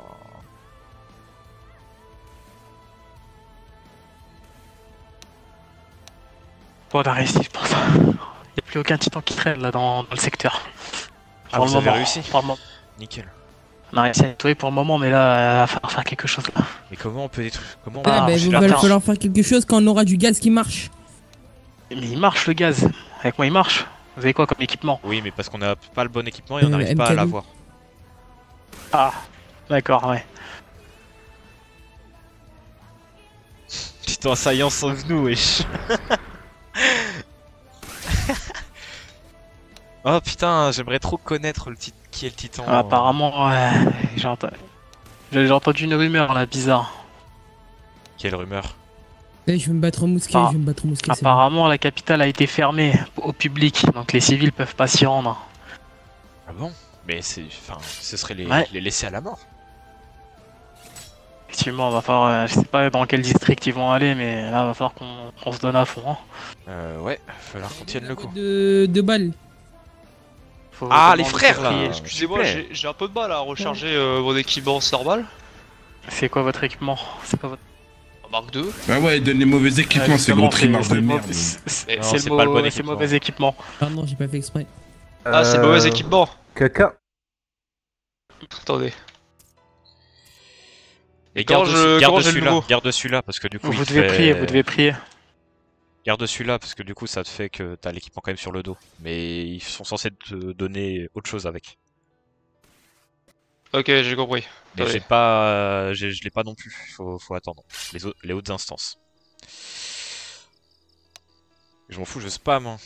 Bon, on a réussi, je pense. Il n'y a plus aucun titan qui traîne là dans le secteur. Ah, Pour vous le avez moment, réussi? pour le moment. Nickel. On a réussi à nettoyer pour le moment, mais là, il va falloir faire quelque chose là. Mais comment on peut détruire? Comment on Ah, peut bah, arracher il la va terre? falloir faire quelque chose quand on aura du gaz qui marche. Mais il marche le gaz. Avec moi, il marche. Vous avez quoi comme équipement? Oui, mais parce qu'on a pas le bon équipement et on n'arrive pas à MKD. l'avoir. Ah, d'accord, ouais. Titan assaillant, sauve-nous, wesh. Oh putain, j'aimerais trop connaître qui est le titan. Ah, apparemment, ouais, j'ai entendu une rumeur là, bizarre. Quelle rumeur? Eh, je vais me battre au mousquet, Ah. je vais me battre au mousquet. c'est Apparemment, la capitale a été fermée au public, donc les civils peuvent pas s'y rendre. Ah bon? Mais c'est, enfin, ce serait Ouais. les laisser à la mort. Effectivement, va falloir, je sais pas dans quel district ils vont aller, mais là, va falloir qu'on se donne à fond. Hein. Ouais, va falloir qu'on tienne le coup. De balles. Faut Ah, vraiment les frères se là! prier. Excusez-moi, j'ai un peu de mal à recharger mon équipement, c'est normal? C'est quoi votre équipement? C'est pas votre. Mark 2. Bah ouais, il donne les mauvais équipements, c'est gros trimard de merde. C'est le mauvais équipement. Pardon, j'ai pas fait exprès. Ah, c'est mauvais équipement. Quelqu'un. Attendez. Et Comment garde j'ai le nouveau? garde celui-là parce que du coup Vous il devez fait- prier, vous devez prier. Garde celui-là parce que du coup ça te fait que t'as l'équipement quand même sur le dos. Mais ils sont censés te donner autre chose avec. Ok, j'ai compris. Mais Attendez. j'ai pas, je l'ai pas non plus. Faut attendre les hautes instances. Je m'en fous, je spam. Hein.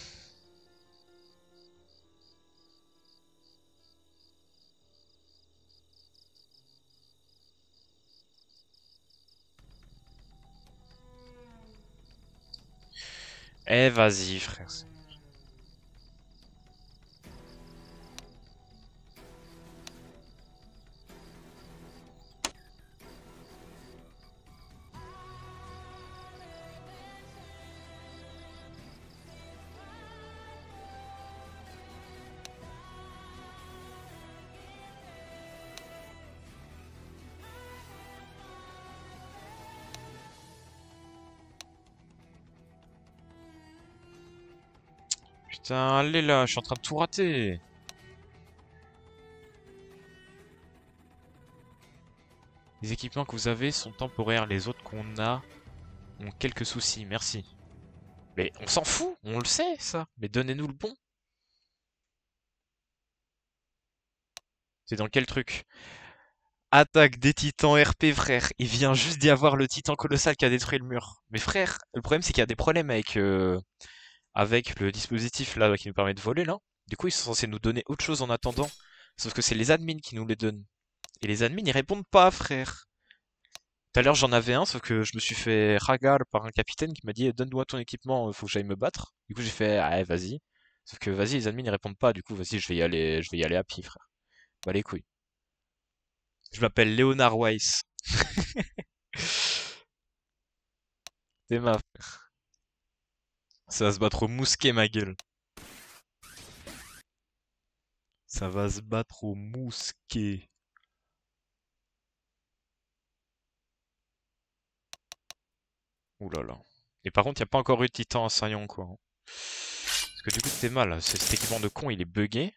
Eh vas-y frère. Putain, allez là, je suis en train de tout rater. Les équipements que vous avez sont temporaires, les autres qu'on a ont quelques soucis, merci. Mais on s'en fout, on le sait ça. Mais donnez-nous le bon. C'est dans quel truc? Attaque des titans RP, frère. Il vient juste d'y avoir le titan colossal qui a détruit le mur. Mais frère, le problème c'est qu'il y a des problèmes avec le dispositif là qui nous permet de voler là. Du coup, ils sont censés nous donner autre chose en attendant. Sauf que c'est les admins qui nous les donnent. Et les admins, ils répondent pas, frère. Tout à l'heure, j'en avais un, sauf que je me suis fait ragar par un capitaine qui m'a dit donne-moi ton équipement, faut que j'aille me battre. Du coup, j'ai fait ah, vas-y. Sauf que vas-y, les admins, ils répondent pas. Du coup, vas-y, je vais y aller à pied, frère. Bah, les couilles. Je m'appelle Leonard Weiss. C'est ma frère. Ça va se battre au mousquet, ma gueule. Ça va se battre au mousquet. Ouh là là. Et par contre, il n'y a pas encore eu de titan assaillant, quoi. Parce que du coup, c'était mal. Cet équipement de con, il est buggé.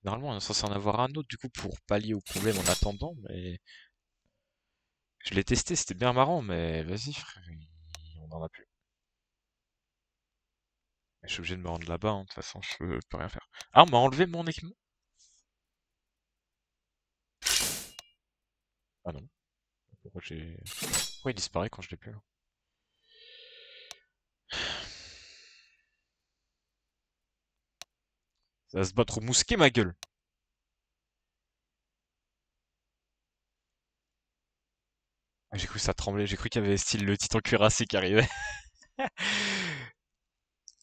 Normalement, on est censé en avoir un autre, du coup, pour pallier au problème en attendant, mais... Je l'ai testé, c'était bien marrant, mais vas-y, frère, on en a plus. Je suis obligé de me rendre là-bas, hein, de toute façon, je peux rien faire. Ah, on m'a enlevé mon équipement? Ah non. Pourquoi il disparaît quand je l'ai plus, là? Ça va se battre au mousquet, ma gueule. J'ai cru que ça tremblait, j'ai cru qu'il y avait style le titan cuirassé qui arrivait.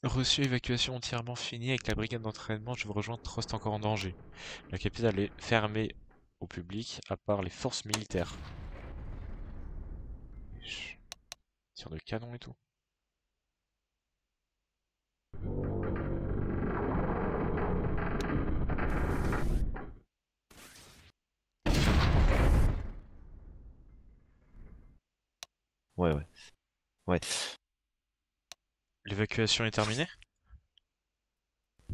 Reçu, évacuation entièrement finie avec la brigade d'entraînement, je veux rejoindre Trost encore en danger. La capitale est fermée au public, à part les forces militaires. Tir de canon et tout. Ouais. L'évacuation est terminée?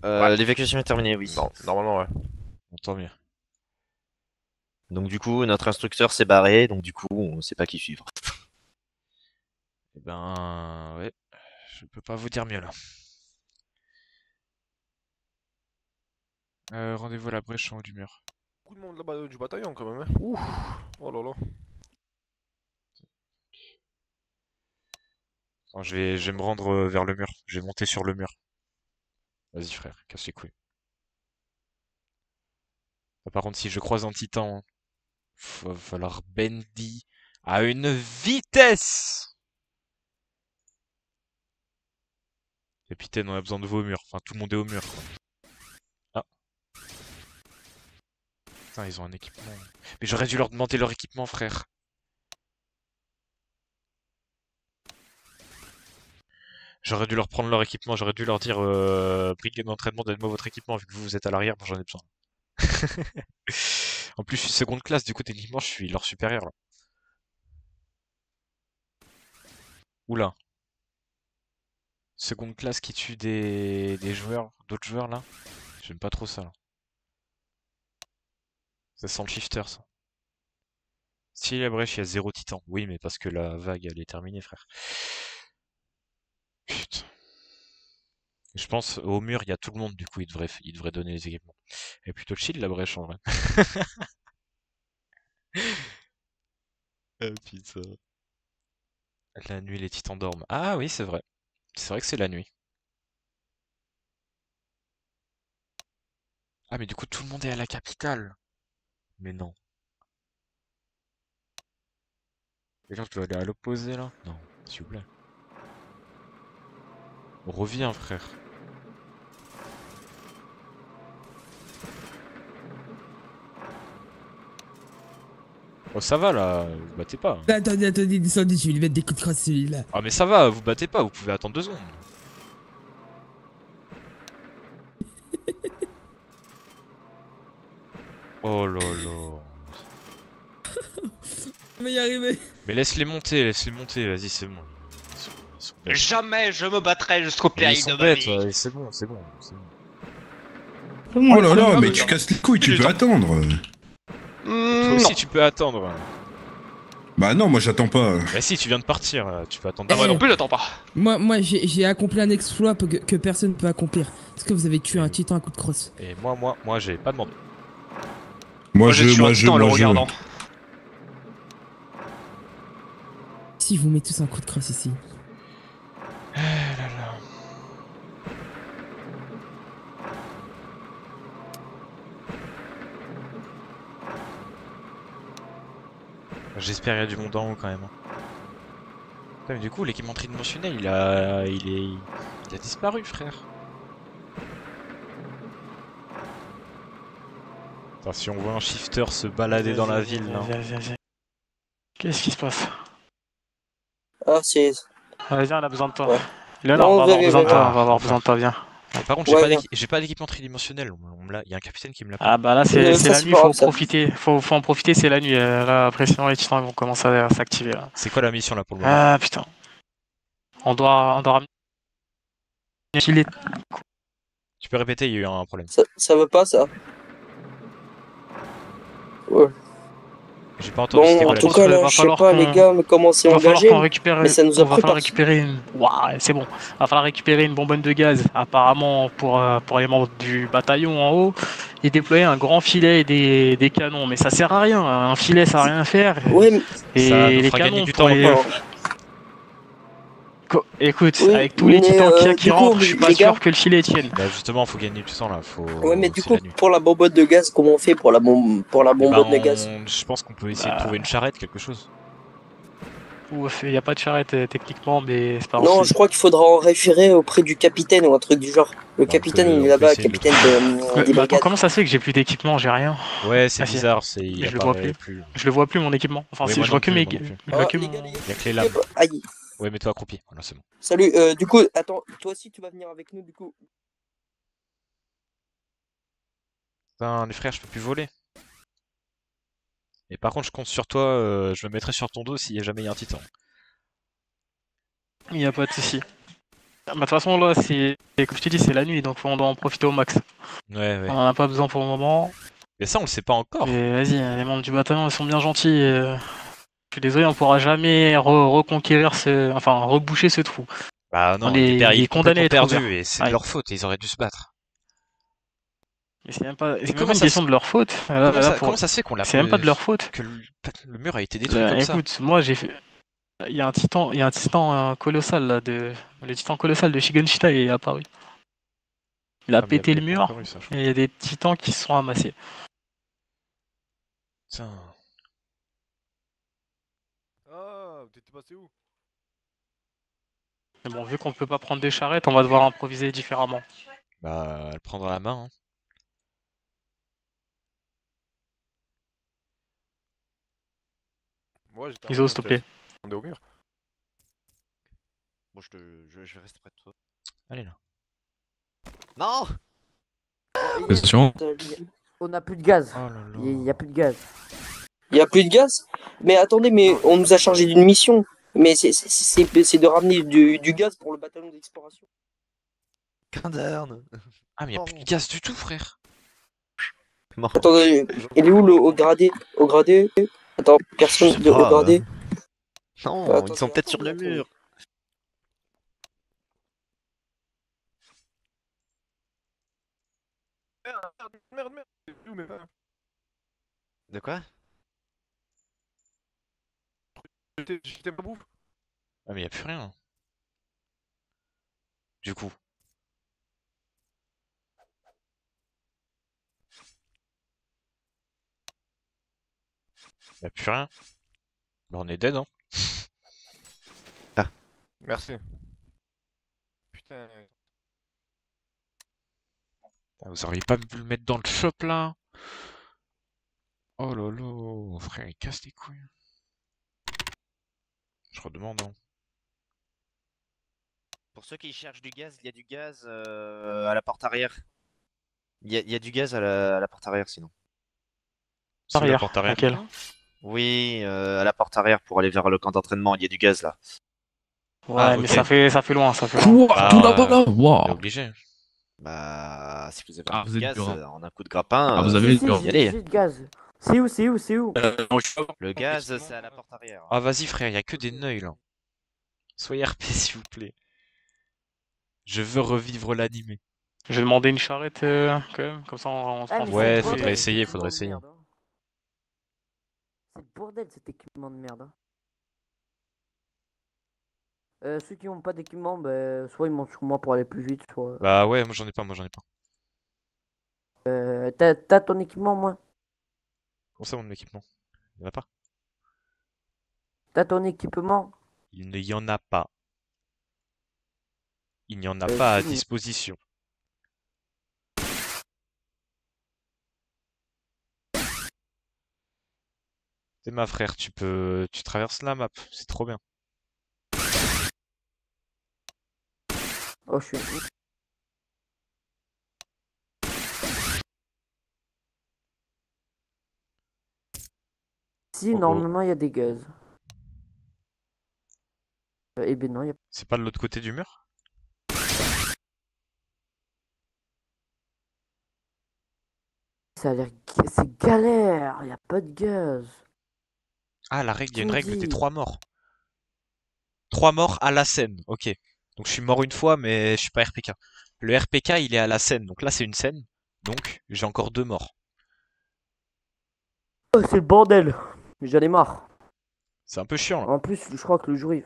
L'évacuation est terminée, oui. Bon, normalement, ouais. Bon, tant mieux. Donc du coup, notre instructeur s'est barré, donc du coup, on sait pas qui suivre. Eh ben, ouais. Je peux pas vous dire mieux, là. Rendez-vous à la brèche en haut du mur. Beaucoup de monde là-bas du bataillon quand même. Hein. Ouh. Oh là là. Attends, je vais me rendre vers le mur. Je vais monter sur le mur. Vas-y, frère, casse les couilles. Ah, par contre, si je croise un titan, va falloir bendy à une vitesse. Capitaine, on a besoin de vos murs. Enfin, tout le monde est au mur, quoi. Ah. Putain, ils ont un équipement. Mais j'aurais dû leur demander leur équipement, frère. J'aurais dû leur prendre leur équipement, j'aurais dû leur dire brigade d'entraînement, donnez-moi votre équipement, vu que vous êtes à l'arrière, moi j'en ai besoin. En plus, je suis seconde classe, du coup, techniquement, je suis leur supérieur, là. Oula. Seconde classe qui tue des joueurs, d'autres joueurs, là. J'aime pas trop ça, là. Ça sent le shifter, ça. Si la brèche, il y a 0 titan. Oui, mais parce que la vague, elle est terminée, frère. Putain. Je pense au mur, il y a tout le monde, du coup, il devrait donner les équipements. Et plutôt chill la brèche en vrai. Ah putain. La nuit, les titans dorment. Ah oui, c'est vrai. C'est vrai que c'est la nuit. Ah, mais du coup, tout le monde est à la capitale. Mais non. Quelqu'un peut aller à l'opposé là? Non, s'il vous plaît. Reviens, frère. Oh, ça va là, vous battez pas. Attendez, descendez, je vais lui mettre des coups de crosse celui-là. Ah, mais ça va, vous battez pas, vous pouvez attendre 2 secondes. Oh là là. On va y arriver. Mais laisse-les monter, vas-y, c'est bon. Jamais je me battrai jusqu'au péril de ma vie. C'est bon, c'est bon. Oh là là, mais tu casses les couilles, tu peux attendre. Toi aussi, tu peux attendre. Bah non, moi j'attends pas. Bah si, tu viens de partir, tu peux attendre. Ah, moi non plus, j'attends pas. Moi j'ai accompli un exploit que personne ne peut accomplir. Est-ce que vous avez tué un titan à coup de crosse? Et moi, j'ai pas demandé. Moi j'ai tué un titan en le regardant. Si, vous mettez tous un coup de crosse ici. J'espère qu'il y a du monde en haut quand même. Putain, mais du coup, l'équipement tridimensionnel, il a disparu, frère. Attends, si on voit un shifter se balader dans la ville, là. Viens. Qu'est-ce qui se passe? Ah, c'est... Vas-y, on a besoin de toi. Ouais. Léonard, on va avoir besoin de toi, on va avoir besoin de toi, viens. Mais par contre, j'ai pas d'équipement tridimensionnel. Il y a un capitaine qui me l'a pris. Ah bah là, c'est la nuit, faut profiter. Faut en profiter, c'est la nuit. Là, après, sinon, les titans vont commencer à s'activer. C'est quoi la mission là pour le moment? Ah putain. On doit ramener un filet. Tu peux répéter, il y a eu un problème. Ça veut pas, ça. Ouais. J'ai pas entendu. Bon, en tout cas, là, je sais pas, les gars, mais comment c'est engagé, mais ça nous a pris par... Waouh, c'est bon. Va falloir récupérer une bonbonne de gaz, apparemment, pour les membres du bataillon en haut, et déployer un grand filet et des canons. Mais ça sert à rien, un filet, ça va rien faire. Ouais, mais... Et ça nous les fera canons, gagner du temps. Écoute, Oui, avec tous les mais, titans qu'il y a qui du coup, rentrent, je suis pas les gars- sûr que le filet tienne. Bah justement, faut gagner du temps là. Faut... Ouais, mais du c'est coup, la nuit. pour la bonbonne de gaz, comment on fait pour la bonbonne de gaz? Je pense qu'on peut essayer de trouver une charrette, quelque chose. Ouf, y a pas de charrette techniquement, mais c'est pas Non, grave. je crois qu'il faudra en référer auprès du capitaine ou un truc du genre. Le capitaine, il est là-bas, essayer de le capitaine des Bah, attends, brigades. comment ça se fait que j'ai plus d'équipement? J'ai rien. Ouais, c'est Ah, si. bizarre, c'est il Je le vois apparaît plus. Je le vois plus mon équipement. Enfin, Oui, si moi je non vois que plus, mes. moi non plus. Je vois Oh, que les mon. gars, Il y a que les lames. Aïe. Ouais, mets-toi accroupi. Voilà, c'est bon. Salut, du coup, attends, toi aussi tu vas venir avec nous, du coup. Putain, les frères, je peux plus voler. Et par contre, je compte sur toi, je me mettrai sur ton dos s'il y a jamais un titan. Y a pas de souci. Bah, de toute façon, là, c'est. Comme je t'ai dit, c'est la nuit, donc on doit en profiter au max. Ouais, ouais. On en a pas besoin pour le moment. Mais ça, on le sait pas encore. Et vas-y, les membres du bataillon, ils sont bien gentils. Je suis désolé, on pourra jamais reconquérir ce. Enfin, reboucher ce trou. Bah non, On il est est condamné à être perdu ouvert. et c'est de leur faute, ils auraient dû se battre. Mais c'est même pas, Mais c'est même comment pas une ça question se- de leur faute. Comment ça se fait qu'on l'a C'est même pas de leur faute. Que le mur a été détruit comme ça. Écoute, moi j'ai fait. Il y a un titan colossal là, le titan colossal de Shigenshita est apparu. Il a Ah, mais pété il le est pas mur encore eu, ça, je crois. et il y a des titans qui se sont amassés. Putain. Ah, t'étais passé où? Mais bon, vu qu'on peut pas prendre des charrettes, on va devoir improviser différemment. Bah, elle prend dans la main. Hein. Moi, j'étais Iso, s'il te plaît. On est au mur. Bon, je reste près de toi. Allez là. Non! Question. On n'a plus de gaz. Oh là là. Il y a plus de gaz. Il y a plus de gaz? Mais attendez, mais on nous a chargé d'une mission. Mais c'est de ramener du gaz pour le bataillon d'exploration. Canderne. Ah, mais y a plus de gaz du tout, frère. Mort. Attendez, il est où le haut gradé? Au gradé? Attends, personne de haut gradé? Non, Attends, ils sont peut-être sur le attends. mur. Merde. C'est où, mais pas. De quoi? J'étais pas bouffe. Ah, mais y a plus rien. Du coup. Y a plus rien. Bah, on est dead, hein. Merci. Putain. Ah, vous auriez pas pu le mettre dans le shop là? Oh lolo, frère, il casse les couilles. Je redemande. Hein. Pour ceux qui cherchent du gaz, il y a du gaz à la porte arrière. Il y a du gaz à la porte arrière sinon. Sous la Arrière, porte arrière. laquelle? Oui, à la porte arrière pour aller vers le camp d'entraînement, il y a du gaz là. Ouais, Ah, mais ok. ça fait loin, ça fait loin. Quoi? Tout là-bas là? T'es Waouh! obligé. Bah, si vous avez Ah, un peu vous de êtes gaz, dur, hein. en un coup de grappin, Ah, vous avez Si, dur. y aller. j'ai de gaz. C'est où, c'est où, c'est où? Le gaz, c'est à la porte arrière. Ah, vas-y, frère, y a que des neuils là. Soyez RP, s'il vous plaît. Je veux revivre l'animé. Je vais demander une charrette quand même, comme ça on se Ah, prend. mais Ouais, c'est le faudrait bordel, essayer, cet faudrait équipement essayer. de merde, hein. C'est le bordel cet équipement de merde. Hein. Ceux qui n'ont pas d'équipement, bah, soit ils montent sur moi pour aller plus vite, soit. Bah ouais, moi j'en ai pas. T'as ton équipement, moi? Comment ça, mon équipement? Il y en a pas? T'as ton équipement? Il n'y y en a pas. Il n'y en a pas à si, disposition. C'est ma frère, tu traverses la map, c'est trop bien. Oh, je suis. Si, Oh, oh. normalement, il y a des gaz. Eh ben non, il y a. C'est pas de l'autre côté du mur? Ça a l'air. C'est galère, il y a pas de gaz. Ah, la règle, il y a une Tu me règle des dis. 3 morts. 3 morts à la scène, ok. Donc je suis mort une fois, mais je suis pas RPK. Le RPK, il est à la scène, donc là c'est une scène. Donc j'ai encore 2 morts. Oh, c'est le bordel. J'en ai marre. C'est un peu chiant là. En plus, je crois que le jour il.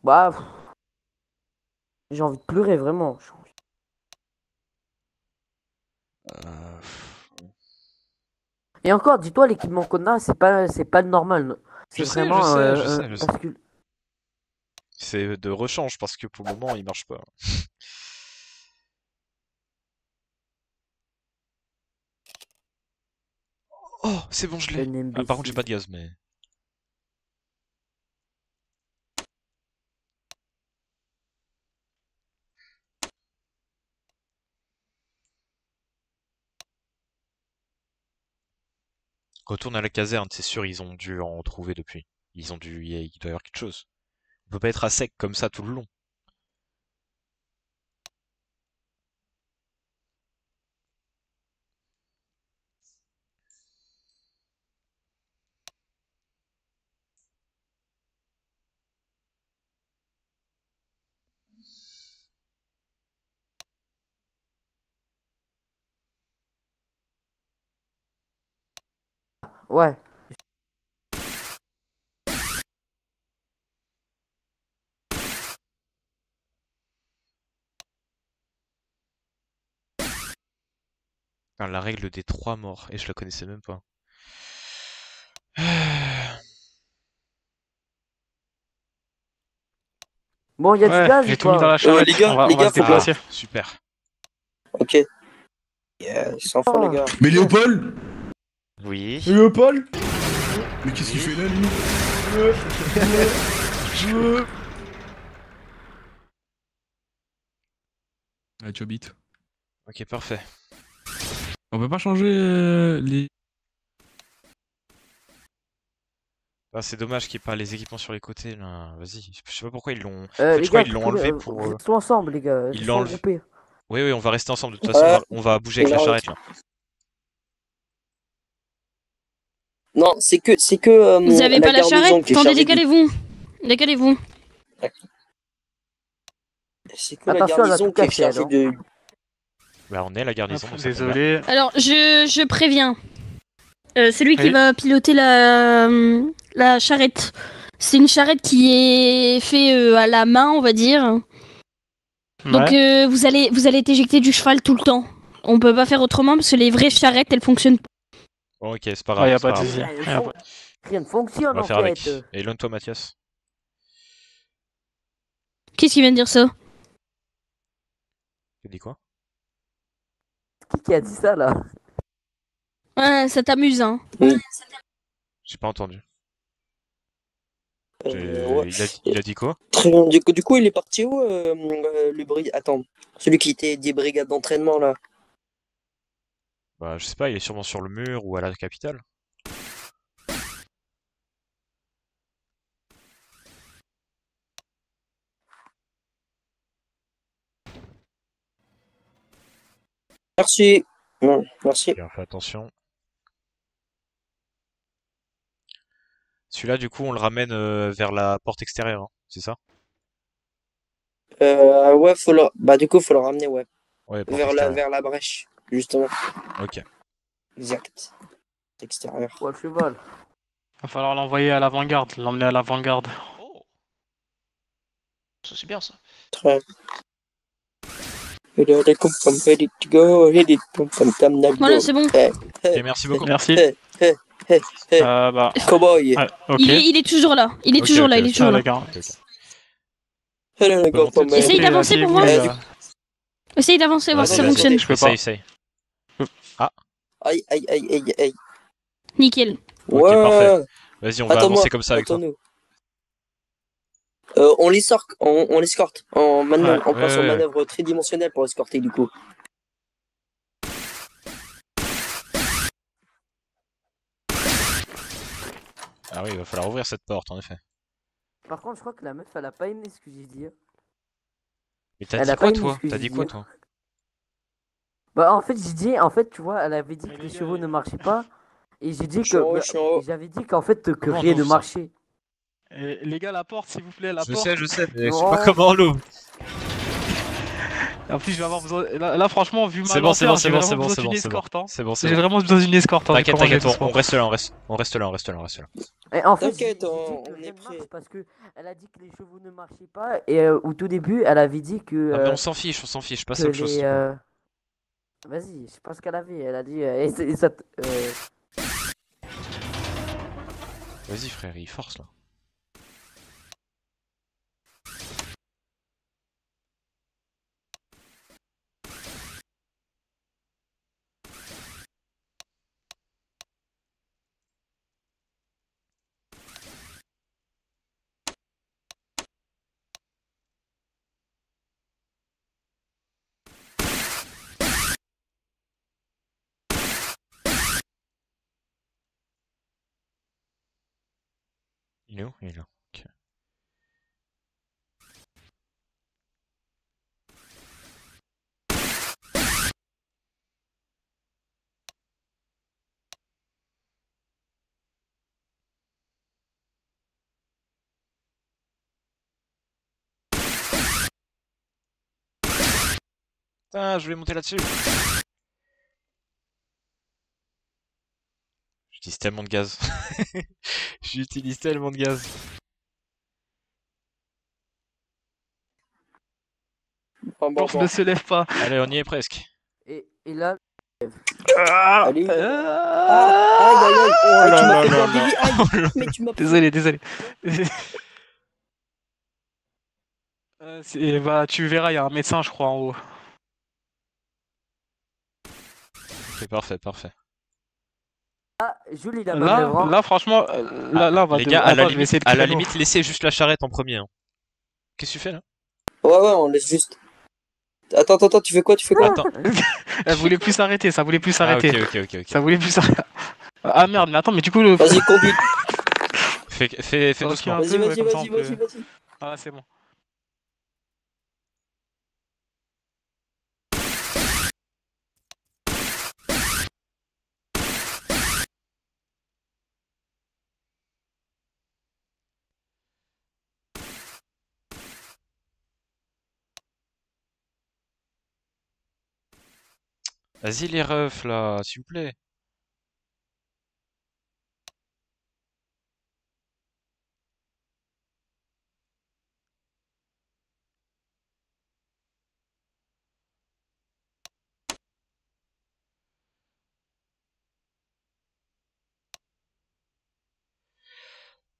Bah. J'ai envie de pleurer, vraiment. Et encore, dis-toi, l'équipement qu'on a, c'est pas le normal. C'est vraiment je sais. parce que- C'est de rechange parce que pour le moment il marche pas. Oh, c'est bon, je l'ai. Ah, par contre, j'ai pas de gaz, mais. Retourne à la caserne, c'est sûr, ils ont dû en trouver depuis. Il doit y avoir quelque chose. On peut pas être à sec comme ça tout le long. Ouais. Enfin, la règle des 3 morts, et je la connaissais même pas. Bon, il y a du gaz j'ai ou tout mis pas dans la charrette. les gars, on va se déplacer. Super. Ok. Sans fond, les gars. Mais Léopold Oui. Léopold Mais qu'est-ce qu'il fait là, lui Ah, tu habites. Ok, parfait. On peut pas changer les... Ah, c'est dommage qu'il n'y ait pas les équipements sur les côtés là. Vas-y, je sais pas pourquoi ils l'ont. En Les fait, je crois gars, qu'ils l'ont enlevé pour. restons ensemble, les gars. Ils Restons l'ont enlevé. regroupés. Oui, on va rester ensemble. De toute façon, on va bouger avec la charrette là. Non, c'est que. Vous avez pas la garnison charrette? qui est Attendez, chargée décalez-vous. Décalez-vous. C'est que la Attention, elle a garnison tout qui est cassé, chargée alors. de. Bah, on est à la garnison. donc ça tombe bien. Désolé. Alors, je préviens. Celui qui Oui. va piloter la charrette. C'est une charrette qui est faite à la main, on va dire. Donc Ouais. vous allez être éjecté du cheval tout le temps. On peut pas faire autrement parce que les vraies charrettes, elles fonctionnent pas. Bon, ok, c'est pas Ouais, grave. y a c'est pas de grave. souci. Rien ne fonctionne, On va en faire avec. fait. Éloigne-toi, Mathias. Qu'est-ce qui vient de dire ça? Tu dis quoi? Qui a dit ça, là? Ouais, ça t'amuse, hein. J'ai pas entendu. Ouais. Il a dit quoi? Très bien. Du coup, il est parti où, le brigade. Attends. Celui qui était des brigades d'entraînement, là. Bah, je sais pas, il est sûrement sur le mur ou à la capitale. Merci. Non, merci. Bien, fais attention. Celui-là, du coup, on le ramène vers la porte extérieure, hein, c'est ça? Ouais, bah, du coup, faut le ramener, ouais. Ouais, porte extérieure. Vers la brèche, justement. Ok. Exact. Extérieur. Ouais, le cheval. Va falloir l'envoyer à l'avant-garde, l'emmener à l'avant-garde. Ça, c'est bien ça. Très. Voilà, c'est bon. Ok, merci beaucoup. Merci. Bah. Cowboy. Ouais, ok. Il est toujours là. Il est Ok, toujours là. ok, Il est ok. toujours là. D'accord. Essaye d'avancer pour voir. Essaye d'avancer, voir si ça fonctionne. Je peux pas. Essaye. Ah, Aïe, aïe, aïe, aïe, aïe. Nickel. ok, Ouais. parfait. Vas-y, on va Attends-moi, avancer comme ça avec toi. attends-nous. On l'escorte, on l'escorte en manœuvre, en place en manœuvre tridimensionnelle pour l'escorter du coup. Ah oui, il va falloir ouvrir cette porte, en effet. Par contre, je crois que la meuf, elle a pas aimé ce que j'ai dit. Mais t'as Elle dit a quoi, pas aimé toi? ce que T'as j'ai dit dit, quoi, hein. toi? Bah, en fait, j'ai dit, tu vois, elle avait dit que les chevaux ne marchaient pas. Et j'ai dit que. J'avais dit qu'en fait, que Comment on rien ne ouvre ça? marchait. Les gars, la porte, s'il vous plaît, la porte. Je sais, mais je sais Non. pas comment on l'ouvre. Et en plus, je vais avoir besoin. Là, franchement, vu ma C'est bon, c'est bon, lenteur, c'est j'ai bon, vraiment c'est bon, besoin c'est d'une bon, c'est bon. escorte, hein. C'est bon, c'est J'ai bon. vraiment besoin d'une escorte. Hein, T'inquiète, comment je vais t'inquiète, faire. on reste là, on reste là, on reste là, on reste là. Et en fait, T'inquiète, j'ai dit on que est je ne prêt. marche parce que elle a dit que les chevaux ne marchaient pas et au tout début, elle avait dit que. Ah, mais on s'en fiche, passe que à autre chose. les, s'il te plaît. Vas-y, je sais pas ce qu'elle avait. Elle a dit. Et ça Vas-y frère, il force là. Il est où? Il est là. Ok. Putain, je vais monter là-dessus. J'utilise tellement de gaz. J'utilise tellement de gaz. L'ours ne se lève pas. Allez, on y est presque. Et là. Allez. Ah, Aïe, aïe, aïe. Oh là Tu m'as là fait là peur, là. Billy. Aïe. Mais tu m'as Désolé. Bah, tu verras, il y a un médecin, je crois, en haut. Ok, parfait. Ah, Julie, il a pas de lèvres, hein. Là, franchement, là, on va Les gars, à je vais essayer de la créneau. limite, laissez juste la charrette en premier. Hein. Qu'est-ce que tu fais là? Ouais, on laisse juste. Attends, tu fais quoi? Attends. Elle voulait plus s'arrêter, ça voulait plus s'arrêter. Ok. Ça voulait plus s'arrêter. Ah merde, mais attends, mais du coup le. Vas-y, conduis. Fais doucement. Vas-y. Ah, c'est bon. Vas-y les refs là, s'il vous plaît.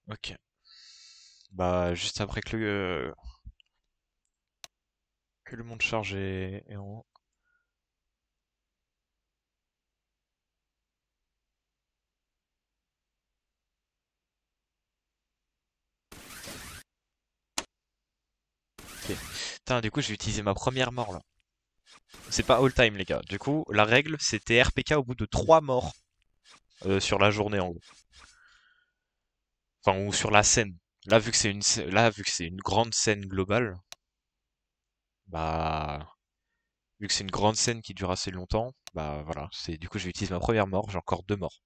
Ok. Bah juste après que le monde charge est en haut. Ok. Putain, du coup, je vais utiliser ma première mort là. C'est pas all time, les gars. Du coup, la règle, c'était RPK au bout de 3 morts sur la journée en gros. Enfin, ou sur la scène. Là, vu que c'est une grande scène globale, bah, vu que c'est une grande scène qui dure assez longtemps, bah voilà. Du coup, je vais utiliser ma première mort. J'ai encore 2 morts.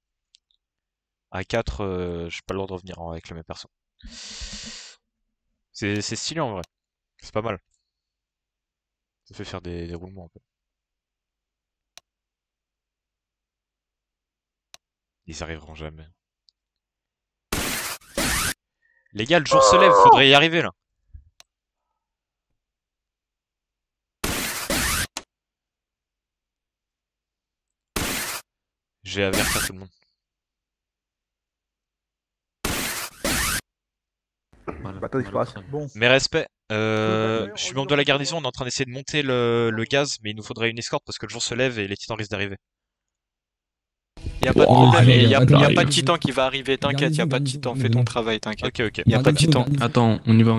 À 4, j'ai pas le droit de revenir avec le même perso. C'est stylé en vrai. C'est pas mal. Ça fait faire des roulements un peu. Ils arriveront jamais. Les gars, le jour se lève, faudrait y arriver là. Je vais avertir tout le monde. Bon. Mes respects, je suis membre de la garnison, on est en train d'essayer de monter le gaz, mais il nous faudrait une escorte parce que le jour se lève et les titans risquent d'arriver. Y a pas de problème, y a pas de titan qui va arriver, t'inquiète, y a pas de titan, fais ton travail, t'inquiète. Ok. Y a pas de titan. Attends, on y va.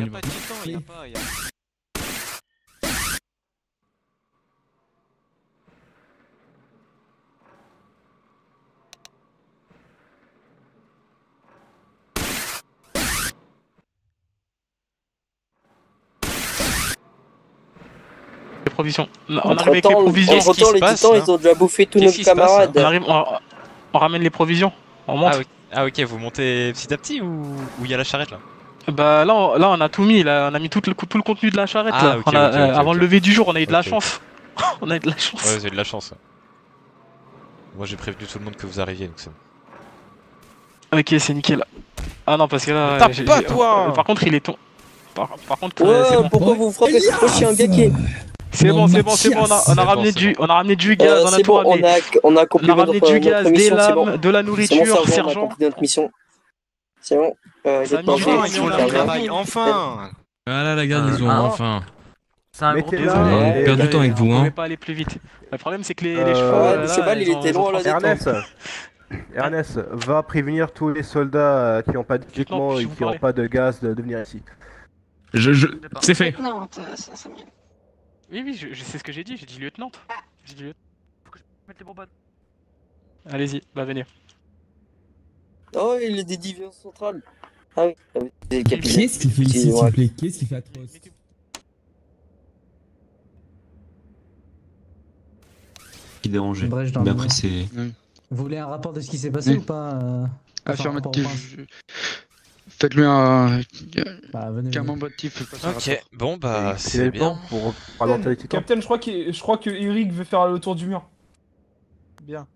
Les provisions. On arrive avec les Entre-temps, provisions. entre-temps, les titans, ils ont déjà bouffé tous nos camarades. On ramène les provisions. On monte. Ah ok, vous montez petit à petit ou il y a la charrette là? Bah là, on a tout mis, là, on a mis tout le contenu de la charrette. Ah, là. ok, On a, ok, avant ok. le lever du jour, on a eu de la Ok. chance. On a eu de la chance. Ouais, vous avez de la chance. Ouais. Moi j'ai prévenu tout le monde que vous arriviez donc c'est bon. Ok, c'est nickel. Ah non, parce que là. Tape pas, toi Par contre, il est ton. Par contre, Ouais, c'est bon. pourquoi vous frappez cette fois, je suis un gaquet. C'est bon, c'est bon, c'est bon. On a ramené du gaz, on a C'est tout bon, ramené. on a accompli On a ramené notre du gaz, notre des mission, c'est bon. lames, de la C'est bon, nourriture, sergent, on a sergent. accompli notre mission. C'est bon. Ça Lieutenant, mission, j'ai- ils font j'ai- leur j'ai- travail, enfin. Voilà la garnison, Ah, enfin. C'est un gros Désolé, on perd du temps avec vous, On hein. pouvait pas aller plus vite. Le problème, c'est que les chevaux. Ouais, le là, cheval, il ils ont- était ils ont long à la transporté- détente. Ernest, va prévenir tous les soldats qui n'ont pas d'équipement et qui n'ont pas de gaz de venir ici. C'est fait. Lieutenant, ça me- Oui, oui, je sais ce que j'ai dit lieutenant. J'ai dit lieutenant. Faut que je mette les bonbonnes. Allez-y, bah venez. Oh, il est des divisions centrales. Ah oui, des capitaines. Qu'est-ce qu'il fait ici, s'il vous plaît? Qu'est-ce qu'il fait atroce? Qui dérangeait. Brèche dans Mais le après, mur. c'est. Vous voulez un rapport de ce qui s'est passé Oui. ou pas Affirmatif. Faites-lui un. Bah, venez. Ok, bon bah C'est c'est le bien. temps pour ralentir les titans. Capitaine, je crois que Eric veut faire le tour du mur. Bien.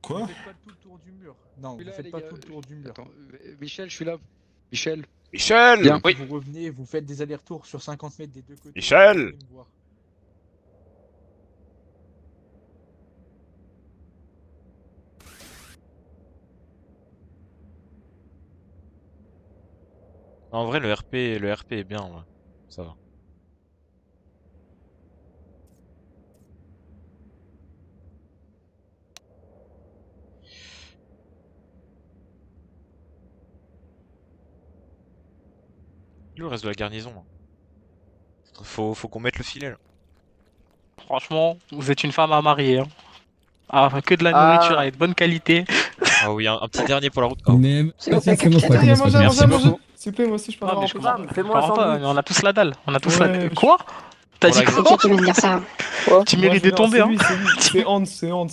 Quoi? Vous faites pas tout le tour du mur. Non, vous faites pas tout le tour du mur. Michel, je suis là. Michel. Michel Bien. Oui. Vous revenez, vous faites des allers-retours sur 50 mètres des deux côtés. Michel Vous venez me voir. En vrai le RP est bien, ouais. Ça va. Le reste de la garnison. Faut qu'on mette le filet là. Franchement, vous êtes une femme à marier. Hein. Ah, que de la nourriture avec de bonne qualité. Ah oui, un petit dernier pour la route. Oh. Merci beaucoup. S'il vous plaît, moi aussi je peux Ah, avoir mais un je peu. comprends, Fais-moi je comprends pas, sandwich. mais on a tous la dalle. On a tous Ouais, la dalle. mais- Quoi? T'as dit Pour la quoi? C'est qui vient de dire ça? Tu mérites de tomber, hein. C'est Hans, c'est Hans.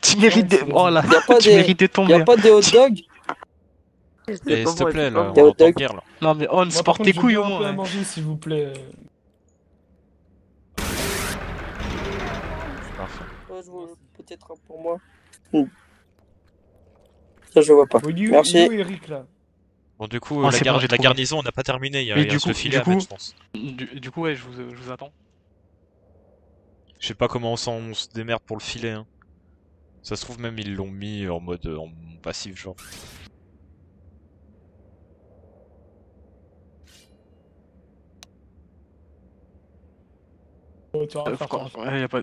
Tu mérites de. Oh là, Y a pas tu des- mérites de tomber. Y a pas des hot dogs? Et s'il te plaît là, Des on hot est en dogs. guerre là. Non mais Hans, Moi, par porte contre, tes je couilles veux au un peu moins. à hein. manger, s'il vous plaît. Parfait. Ouais, je vois peut-être un pour moi. Ça, je vois pas. Oui, Merci. Eric là. Bon du coup Ah, la, c'est bon, j'ai la trouvé. garnison on n'a pas terminé, il Mais reste le filet à mettre je pense. Du coup, ouais, je vous attends. Je sais pas comment on se démerde pour le filet hein. Ça se trouve même ils l'ont mis en mode en passif genre. Oh, tu vas rien faire, toi. Ouais, y a pas.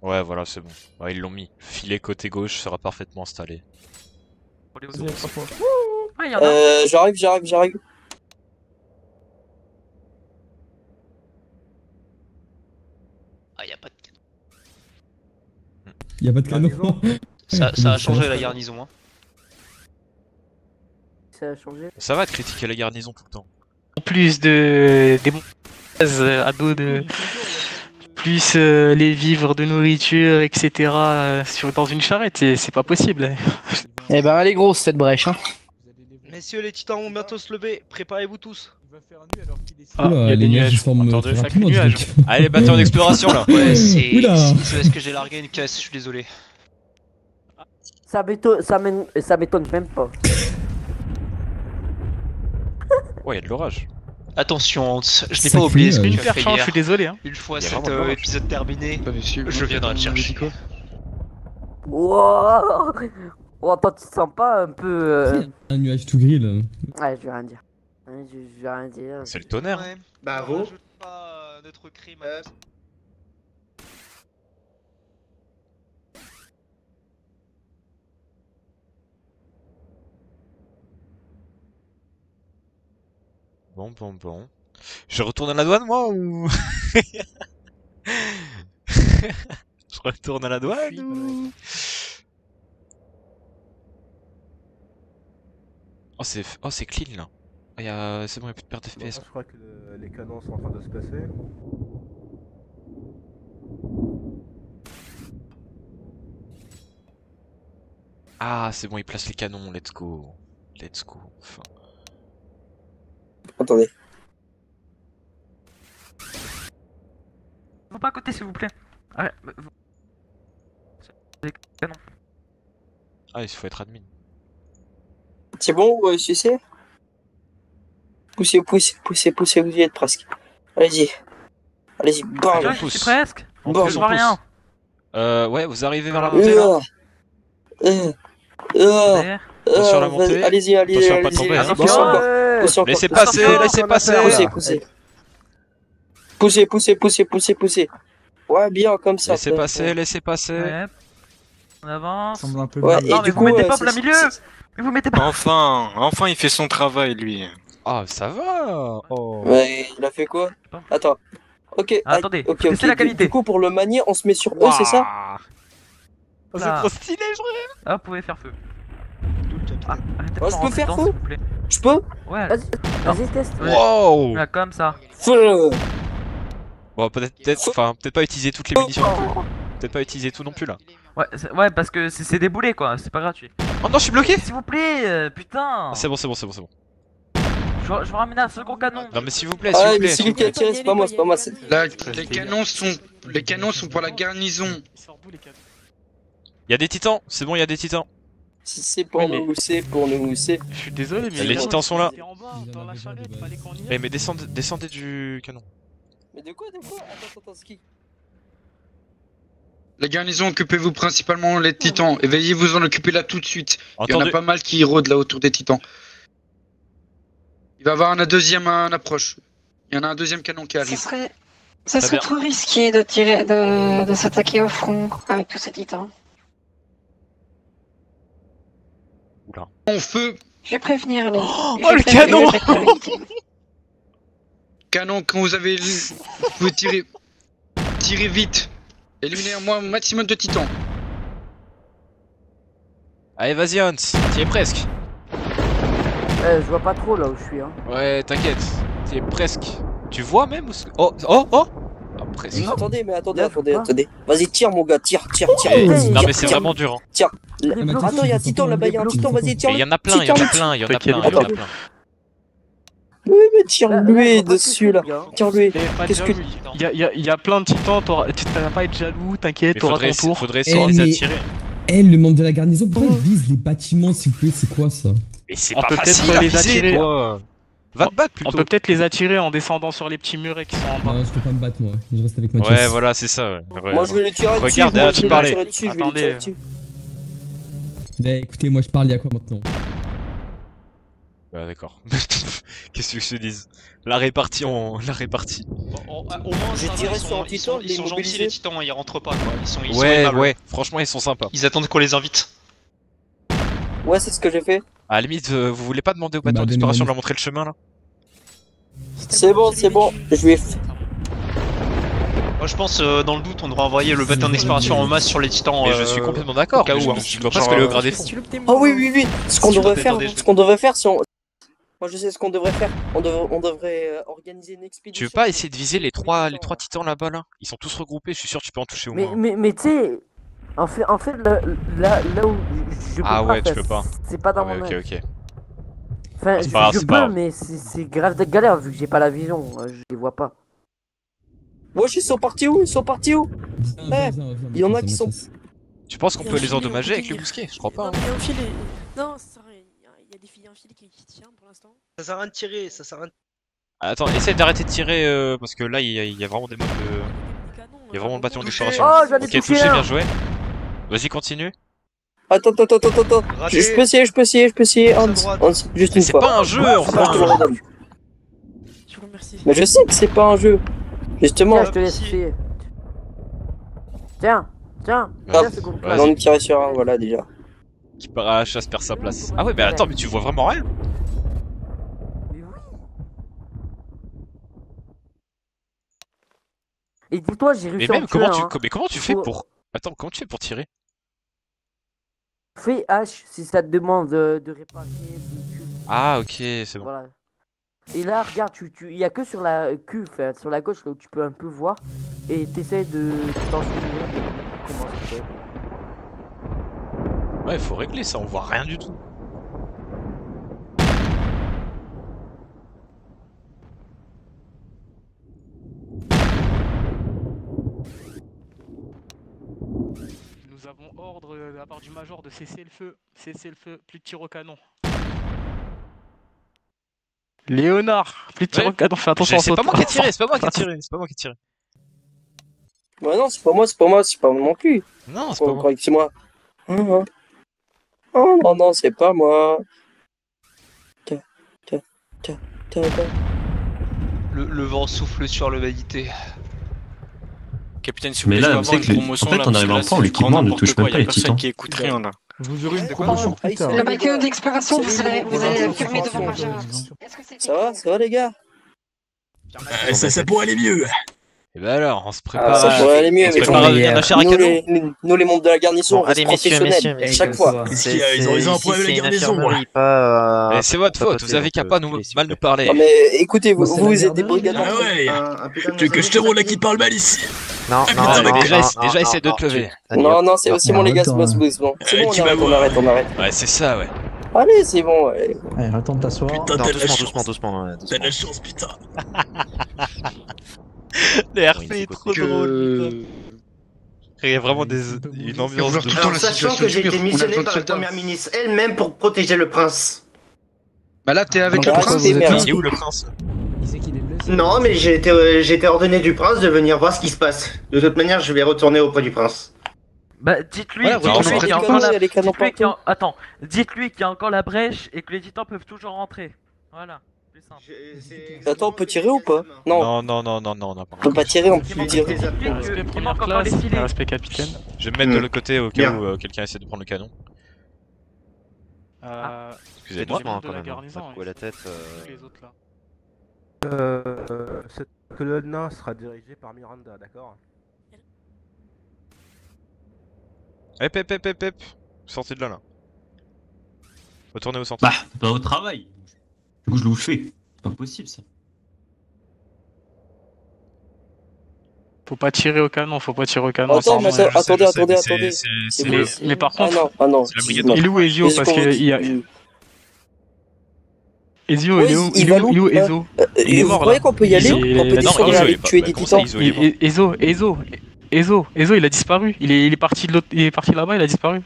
Ouais voilà c'est bon. Ouais, ils l'ont mis. Filet côté gauche sera parfaitement installé. Vas-y, attrape-moi. Ah, y en a. J'arrive. Ah, y a pas de. Y'a pas de canon. Ça a changé la garnison. Hein. Ça a changé. Ça va de critiquer la garnison tout le temps. En plus de des bons gaz à dos de. Plus les vivres de nourriture, etc. Dans une charrette, c'est pas possible. Eh ben, elle est grosse cette brèche, hein. Messieurs, les titans vont bientôt se lever. Préparez-vous tous. Ah, Oula, y a les des nuages nuages. se forment Attendez, très chaque rapidement, nuage. dis donc. Allez bataillon d'exploration là. Ouais, c'est Oula. parce que j'ai largué une caisse, je suis désolé. Ça m'étonne même pas. Ouais y'a de l'orage. Attention, Hans, je n'ai Ça pas oublié crie, ce que une tu as fait perchance, je hier. suis désolé. Hein. Une fois Y a cet vraiment de l'orage. épisode terminé, je viendrai te chercher. Wow. Oh, toi, tu te sens pas un peu. Un nuage tout gris là. Ouais, je vais rien dire. Ouais, je vais rien dire. C'est le tonnerre. Ouais. Bah, On vous. rajoute pas notre crime à tout ça. Bon. Je retourne à la douane moi ou je retourne à la douane ou Oh c'est clean là. C'est bon, y'a plus de perte d'FPS. Je crois que les canons sont en train de se passer. Ah c'est bon, il place les canons, let's go. Let's go. Enfin. Attendez. Faut pas à côté, s'il vous plaît. Ouais, canon. Ah, il faut être admin. C'est bon, sucez? Poussez, vous y êtes presque. Allez-y. Allez-y, bam. Je suis presque. Bon, je vois rien. Ouais, vous arrivez vers la montée là. Attention à la montée. Allez-y, Attention à pas tomber. Laissez passer. Poussez. Ouais, bien, comme ça. Laissez passer. Ouais. On avance. Semble un peu Ouais, bizarre. et Non, mais du vous coup, mettez pas en plein milieu. Mais vous mettez pas. Enfin, il fait son travail, lui. Ah, ça va. Oh. Ouais, il a fait quoi? Attends. Ok, attendez, ok. c'est la qualité. Du coup, pour le manier, on se met sur eux, c'est ça? Oh, c'est trop stylé, je rêve. Ah, vous pouvez faire feu. Ah, Oh, je peux faire feu? Je peux? Ouais. Vas-y, teste. Wow. Là, comme ça. Feu. Bon, peut-être pas utiliser toutes les munitions. Peut-être pas utiliser tout non plus là. Ouais, parce que c'est des boulets quoi, c'est pas gratuit. Oh non, je suis bloqué. S'il vous plaît, putain. C'est bon. Je vais ramener un second canon. Non mais s'il vous plaît, Ah, s'il vous mais plaît. c'est lui qui a tiré, c'est pas moi. Là, les canons sont pour la garnison. Il y a des titans, c'est bon, il y a des titans. C'est pour nous. Je suis désolé, mais les titans sont là. Dans la charrette, fallait qu'on y aille. Mais descendez du canon. Mais de quoi? Attends, ski. La garnison, occupez-vous principalement les titans et veillez vous en occuper là tout de suite. Il y en a Entendu. pas mal qui rôdent là autour des titans. Il va y avoir un deuxième approche. Il y en a un deuxième canon qui arrive. Ça serait trop risqué de tirer, de s'attaquer au front avec tous ces titans. Oula. En feu. Je vais prévenir les. Oh le canon! Canon, quand vous avez. Vous pouvez tirer. Tirez vite. Éliminez un maximum de titans. Allez, vas-y Hans, t'y es presque. Je vois pas trop là où je suis. Hein. Ouais, t'inquiète, t'y es presque. Tu vois même où... Oh ah, presque. Non, attendez. Vas-y, tire mon gars, tire. Non mais c'est vraiment dur. Hein. Tire. Attends, il y a un titan là-bas, vas-y, tire. Il y en a plein. Oui, mais tire-lui dessus là. Tire-lui. Qu'est-ce que. Il y a plein de titans, tu vas pas être jaloux, t'inquiète, t'auras ton tour. Faudrait essayer de les attirer. Le membre de la garnison, pourquoi il vise les bâtiments, s'il vous plaît? C'est quoi ça? Mais c'est pas facile à viser, quoi. Va te battre plutôt. On peut peut-être les attirer en descendant sur les petits murets qui sont en bas. Non, je peux pas me battre moi, je reste avec Mathias. Ouais, voilà, c'est ça. Moi je vais les tirer dessus. Regarde, derrière, tu parlais. Attendez. Bah écoutez, moi je parle, il y a quoi maintenant? Bah d'accord. Qu'est-ce que je te dise? La répartie. Au moins, j'ai tiré sur un titan, ils sont gentils les titans, ils rentrent pas quoi. Ils sont ouais, aimables. ouais, franchement ils sont sympas. Ils attendent qu'on les invite. Ouais, c'est ce que j'ai fait. À la limite, vous voulez pas demander au bâton d'exploration de leur montrer le chemin là? C'est bon, je vais. Moi je pense, dans le doute, on devrait envoyer le bâton d'exploration en masse sur les titans. Mais je suis complètement d'accord. Je vois pas ce que le gradé font. Oh oui. Ce qu'on devrait faire, si on. Moi je sais ce qu'on devrait faire. On devrait organiser une expédition. Tu veux pas essayer de viser les trois titans là-bas là? Ils sont tous regroupés, je suis sûr que tu peux en toucher au moins. Mais tu sais, en fait là où je peux pas. Ah ouais, tu peux pas. C'est pas dans mon Ok. Enfin, je peux, mais c'est grave de galère vu que j'ai pas la vision, je les vois pas. Wesh, ils sont partis où? Il y en a qui sont. Tu penses qu'on peut les endommager avec le mousquet? Je crois pas. Non, ça sert à rien. Il y a des filles, un filet qui tient pour l'instant. Ça sert à rien de tirer, ça sert à rien. Attends, essaye d'arrêter de tirer parce que là il y a vraiment des modes de. Il y a vraiment le bâton d'exploration. Oh, j'en ai ok, touché touché, un. bien joué. Vas-y, continue. Attends. Je peux essayer. Juste une C'est fois. pas un jeu, enfin. Je vous remercie. Mais je sais que c'est pas un jeu. Justement. Tiens, je te laisse essayer. Tiens, seconde. On est tiré sur un, voilà déjà. Qui part à la chasse perd sa place. Ah ouais, mais attends, mais tu vois vraiment rien? Et dis-toi, j'ai réussi à en tuer un. Mais comment tu fais pour... Attends, comment tu fais pour tirer? Fais H si ça te demande de réparer. Ah ok, c'est bon. Voilà. Et là, regarde, il y a que sur la Q, enfin, sur la gauche là où tu peux un peu voir, et t'essaies de t'en souvenir de comment ça se fait. Ouais, faut régler ça, on voit rien du tout. ordre de la part du major de cesser le feu. Cesser le feu, plus de tir au canon. Léonard, plus de tir au canon, fais attention. C'est pas moi qui ai tiré, c'est pas moi qui ai tiré, c'est pas moi qui ai tiré. Ouais, non, c'est pas moi non plus. Non, c'est pas moi. C'est moi. Oh non, c'est pas moi. Le vent souffle sur l'humanité. Capitaine, si Mais vous là, voulez, je c'est vais que avoir une promotion. en fait, là, on parce arrive que à là, un point où c'est l'équipement vraiment ne n'importe touche quoi, même pas y a les personne titans. qui écoute rien là. Je vous aurai une C'est promotion quoi plus tard. Le bateau d'exploration, vous allez fermer devant Margin. Ça va les gars? Ça pourrait aller mieux. Et bah alors, on se prépare. Ça pourrait aller mieux, on se prépare à devenir la chair à canon. Nous les membres de la garnison, on Bon, reste allez, messieurs, professionnels, chaque fois. Ils ont un problème à la garnison. Mais c'est votre faute, vous avez qu'à pas mal nous parler. Non mais écoutez, vous êtes des brigades. Ah ouais. Tu veux que je te roule là qui parle mal ici? Non, Déjà essaie de te lever. Non, c'est aussi mon les gars, c'est bon. C'est bon, on arrête. Ouais, c'est ça, ouais. Allez, c'est bon, ouais. Allez, attends de t'asseoir. Putain, Non, t'as de la doucement. chance. T'as de la chance, putain. Les RP est trop drôle. Il y a vraiment une ambiance de... Alors, sachant que j'ai été missionné par la première ministre elle-même pour protéger le prince. Bah là, t'es avec le Bah, prince. c'est merde. Il est où le prince? Non, mais j'ai été ordonné du prince de venir voir ce qui se passe. De toute manière, je vais retourner auprès du prince. Bah dites-lui Voilà, qu'il y a encore la... Attends, dites-lui qu'il y a encore la brèche et que les titans peuvent toujours rentrer. Voilà, plus simple. Attends, on peut tirer ou pas? Non. Non, on a pas. On peut pas tirer, on peut tirer. Respect première classe, respect capitaine. Je vais me mettre de l'autre côté au cas où quelqu'un essaie de prendre le canon. Excusez-moi. Quand même, garnison, ouais. La tête. Les autres là. Cette colonne sera dirigée par Miranda, d'accord? Hep. Sortez de là. Retournez au centre. Bah au travail. Du coup, je le fais. C'est pas possible ça. Faut pas tirer au canon, Attends, attendez. Mais par contre, il est où Ezio? Parce que il y a... Ezio, Ouais, il est où Ezio? Il est Vous mort croyez là. qu'on peut y aller? On peut descendre aller tuer des titans? Ezio, il a disparu. Il est parti là-bas, il a disparu.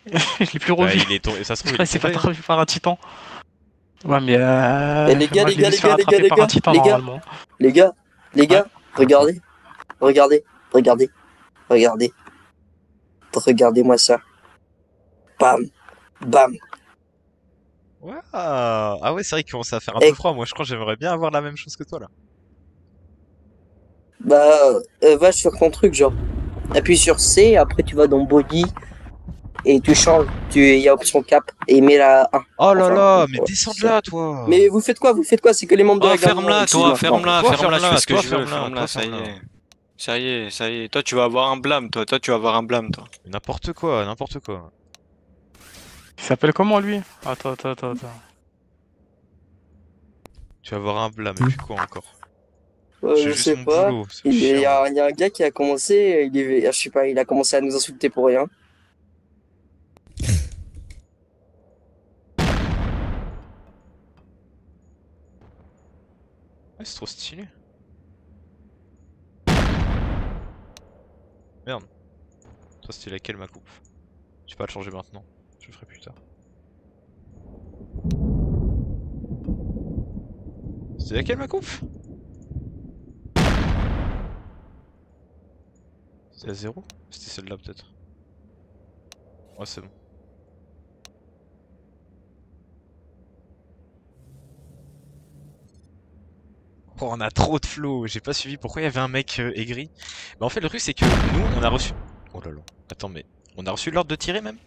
Je l'ai plus revu. Ça se trouve, il s'est fait attraper par un titan. Ouais, mais les gars, regardez-moi ça. Bam. Ouais. Ah ouais, c'est vrai qu'il commence à faire un peu froid. Moi, je crois que j'aimerais bien avoir la même chose que toi là. Bah, va sur ton truc, genre. Appuie sur C, après tu vas dans Body et tu changes. Il y a option cap et mets la 1. Oh là là, mais descends de là, toi. Mais vous faites quoi? C'est que les membres de la garnison. Ferme-la, je fais ce que je veux, ferme-la, ça y est. Toi, tu vas avoir un blâme, toi. N'importe quoi. Il s'appelle comment lui? Attends. Tu vas avoir un blâme, et puis quoi encore? Je sais pas. Il y a un gars qui a commencé, je sais pas, il a commencé à nous insulter pour rien. Ouais, c'est trop stylé. Merde. Toi, c'était laquelle ma coupe? Je vais pas le changer maintenant. Je le ferai plus tard. C'était laquelle ma coupe? C'était la 0? C'était celle-là peut-être. Ouais, c'est bon. Oh, on a trop de flow, j'ai pas suivi pourquoi il y avait un mec aigri. Bah en fait le truc c'est que nous on a reçu... Oh là là, attends mais on a reçu l'ordre de tirer même?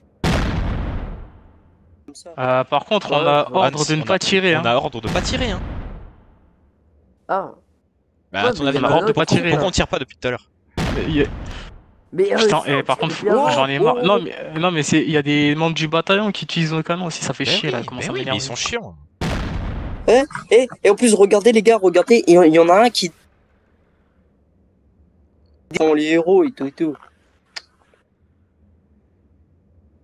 Par contre on a ordre de ne pas tirer. On a ordre de pas tirer hein. Ah. Bah à ton avis, ordre de pas tirer. Pourquoi on tire pas depuis tout à l'heure? Mais putain, par contre, j'en ai marre. Non mais il y a des membres du bataillon qui utilisent le canon aussi, ça fait chier là, comment ça m'énerve. Ils sont chiants. Et en plus, regardez les gars, il y en a un qui... Dans les héros et tout.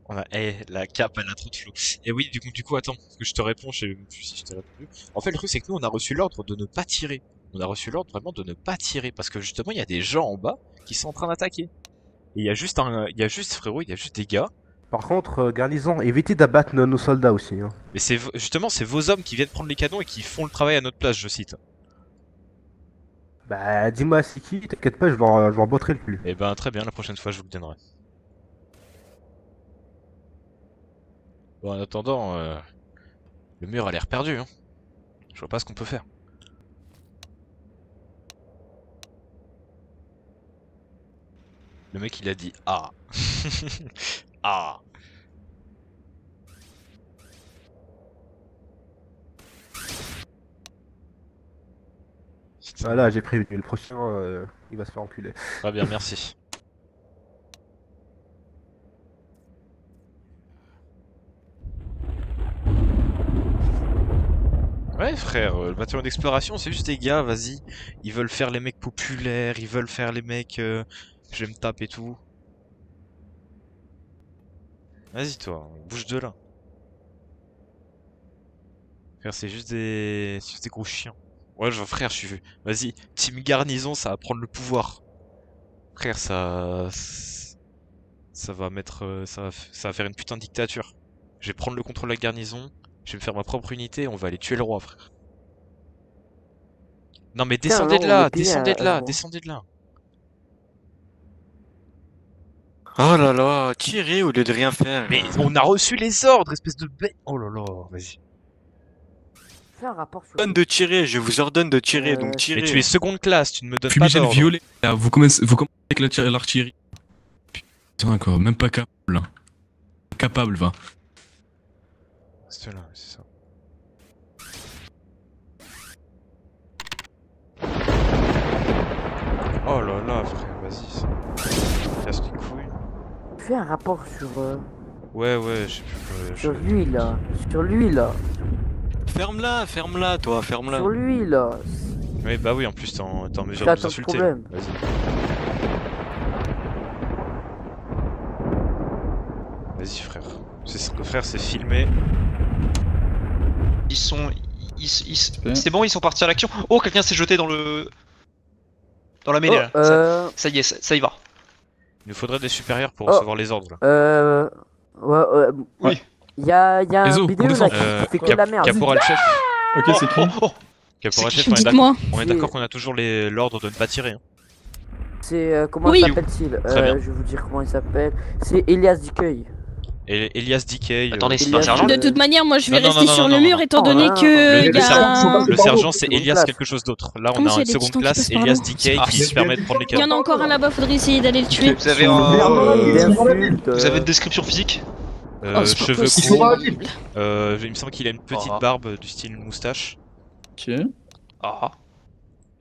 On a... la cape, elle a trop de flow. Et oui, du coup, attends, que je te réponds, je sais même plus si je t'ai répondu. En fait, le truc, c'est que nous, on a reçu l'ordre de ne pas tirer. On a reçu l'ordre vraiment de ne pas tirer, parce que justement, il y a des gens en bas qui sont en train d'attaquer. Et il y a juste frérot, il y a juste des gars. Par contre, garnison, évitez d'abattre nos soldats aussi. Hein. Mais justement, c'est vos hommes qui viennent prendre les canons et qui font le travail à notre place, je cite. Bah, dis-moi c'est qui, t'inquiète pas, je vais en botter le cul. Eh ben, très bien, la prochaine fois, je vous le donnerai. Bon, en attendant, le mur a l'air perdu, hein. Je vois pas ce qu'on peut faire. Le mec, il a dit « Ah !» Ah. Voilà, j'ai prévenu, le prochain, il va se faire enculer. Très bien, merci. Ouais frère, le bataillon d'exploration c'est juste des gars, vas-y. Ils veulent faire les mecs populaires, ils veulent faire les mecs je me tape et tout. Vas-y toi, bouge de là. Frère c'est juste des gros chiens. Ouais genre frère je suis... Vas-y, team garnison ça va prendre le pouvoir. Frère ça va mettre... ça va faire une putain de dictature. Je vais prendre le contrôle de la garnison. Je vais me faire ma propre unité et on va aller tuer le roi, frère. Non mais descendez de là, descendez de là, descendez de là. Oh là là, tirer au lieu de rien faire. Mais on a reçu les ordres, espèce de bête. Oh là là, vas-y. Fais un rapport sur... De tirer, je vous ordonne de tirer, donc tirez. Mais tu es seconde classe, tu ne me donnes pas Fumigène d'ordre. violet, là, vous commencez avec l'artillerie. Putain quoi, même pas capable. Hein. Capable, va. C'est là, c'est ça. Oh là là, frère, vas-y. Casse les couilles. Fais un rapport sur... Ouais, je sais plus. Sur lui là. Sur lui là. Ferme-la, toi, ferme-la. Sur lui là. Oui, bah oui, en plus t'es en mesure de nous insulter. Vas-y. Vas-y, frère. Frère, c'est filmé. Ils sont... C'est bon, ils sont partis à l'action. Oh, quelqu'un s'est jeté dans le... Dans la mêlée, là. Ça y est, ça y va. Il nous faudrait des supérieurs pour recevoir les ordres, là. Oui. Il y a un vidéo là qui fait que de la merde. Caporal chef. Ok, c'est qui Caporal chef, Dites-moi. on est d'accord qu'on a toujours l'ordre de ne pas tirer. Hein. C'est... comment s'appelle-t-il Je vais vous dire comment il s'appelle. C'est Elias Dikey. Elias Dikey. Attendez, c'est pas un sergent. De toute manière, moi je vais rester sur le mur étant donné que. Le sergent c'est Elias quelque chose d'autre. Là on a une seconde classe, Elias Dikey qui se permet de prendre les Il y canons. en a encore un là-bas, faudrait essayer d'aller le tuer. Vous avez une description physique cheveux courts. Il me semble qu'il a une petite barbe du style moustache. Ok. Ah.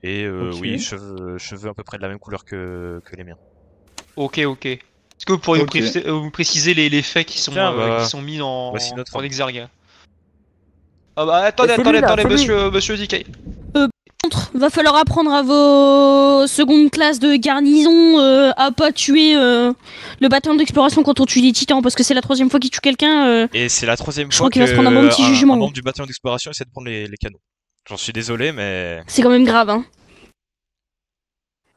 Et oui, cheveux à peu près de la même couleur que les miens. Ok. Est-ce que vous pourriez vous préciser les faits qui sont mis en exergue? Ah bah attendez, monsieur Dikey. Par contre, va falloir apprendre à vos secondes classes de garnison à pas tuer le bataillon d'exploration quand on tue des titans, parce que c'est la 3e fois qu'il tue quelqu'un. Et c'est la 3e je fois crois qu'il va se prendre un bon petit jugement. Un membre du bataillon d'exploration essaie de prendre les canons. J'en suis désolé, mais... C'est quand même grave, hein.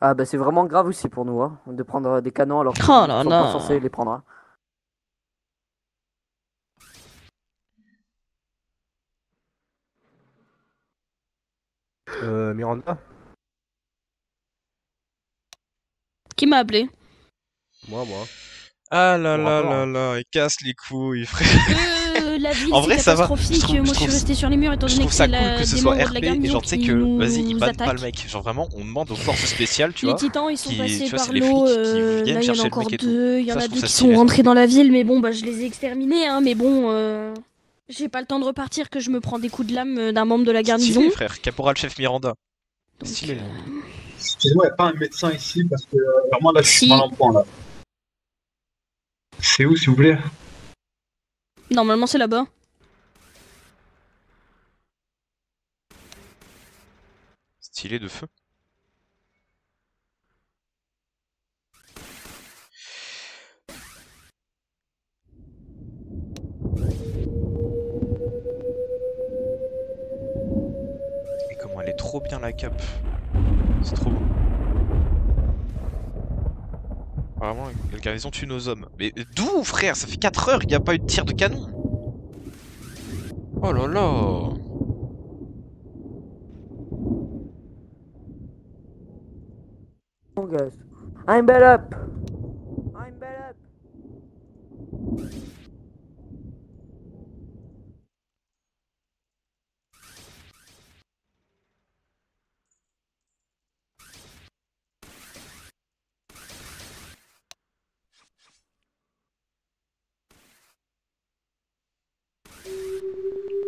Ah bah c'est vraiment grave aussi pour nous, hein, de prendre des canons alors qu'ils oh là sont là. pas censés les prendre. Hein. Miranda. Qui m'a appelé? Moi. Ah là là là là, il casse les couilles, frère. La ville en vrai, ça va. Moi, je suis resté sur les murs étant donné que c'est cool que ce soit RP et genre, tu sais que, vas-y, ils battent attaque. pas le mec. Genre, vraiment, on demande aux forces spéciales, tu vois. Les titans, ils sont passés par les l'eau. flics qui Là, viennent il y en a chercher encore le mec et deux. tout. Il y en Ça, a je deux trouve ça qui stylé. sont rentrés dans la ville, mais bon, bah, je les ai exterminés, hein. Mais bon, j'ai pas le temps de repartir que je me prends des coups de lame d'un membre de la garnison. Stylé, frère. Caporal chef Miranda. Stylé. Excusez-moi, y'a pas un médecin ici parce que vraiment là je suis mal en point là. C'est où s'il vous plaît? Normalement, c'est là-bas. Stylé de feu. Et comment elle est trop bien la cape. C'est trop beau. Apparemment, la garnison tue nos hommes. Mais d'où, frère? Ça fait 4 heures, il n'y a pas eu de tir de canon. Oh là là. Oh, guys. I'm bell up. I'm bell up.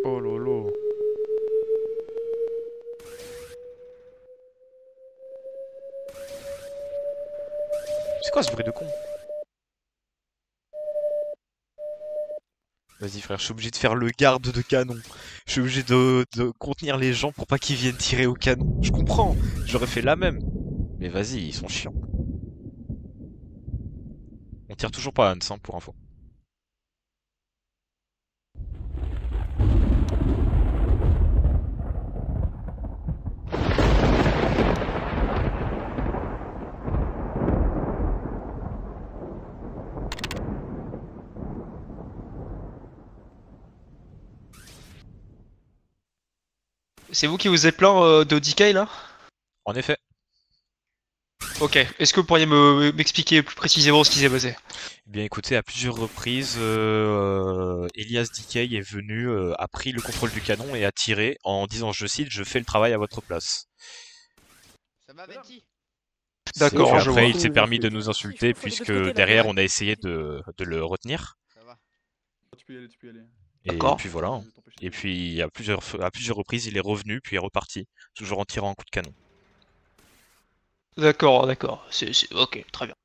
Oh lolo. C'est quoi ce bruit de con? Vas-y frère, je suis obligé de faire le garde de canon. Je suis obligé de contenir les gens pour pas qu'ils viennent tirer au canon. Je comprends, j'aurais fait la même. Mais vas-y, ils sont chiants. On tire toujours pas à Hans, hein, pour info. C'est vous qui vous êtes plaint de DK là? En effet. Ok, est-ce que vous pourriez m'expliquer plus précisément ce qui s'est passé? Eh bien écoutez, à plusieurs reprises, Elias DK est venu, a pris le contrôle du canon et a tiré en disant, je cite, je fais le travail à votre place. Ça va, Venti? D'accord, je vois. Après, il s'est permis de nous insulter puisque derrière, on a essayé de le retenir. Tu peux y aller, tu peux y aller. Et puis voilà. Et puis à plusieurs reprises, il est revenu, puis est reparti, toujours en tirant un coup de canon. D'accord, d'accord. Ok, très bien.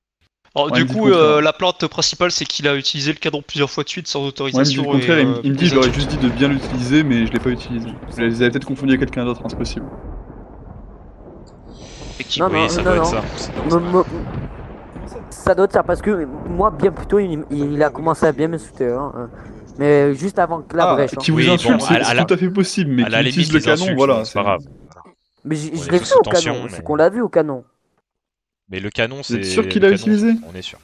Alors du coup, la plainte principale, c'est qu'il a utilisé le canon plusieurs fois de suite sans autorisation. Ouais, mais du contraire, il me dit, j'aurais juste dit de bien l'utiliser, mais je l'ai pas utilisé. Je les avais peut-être confondu avec quelqu'un d'autre, hein, c'est possible. Effectivement, oui, ça doit être ça. Ça doit être ça, parce que moi, bien plus tôt, il a commencé à bien m'insulter. Hein. Mais juste avant que la brèche. Qui vous insulte, c'est tout à fait possible, mais qui utilise le canon, voilà. C'est pas grave. Mais je l'ai vu au canon, c'est qu'on l'a vu au canon. Mais le canon, c'est... Vous êtes sûr qu'il l'a utilisé? On est sûr.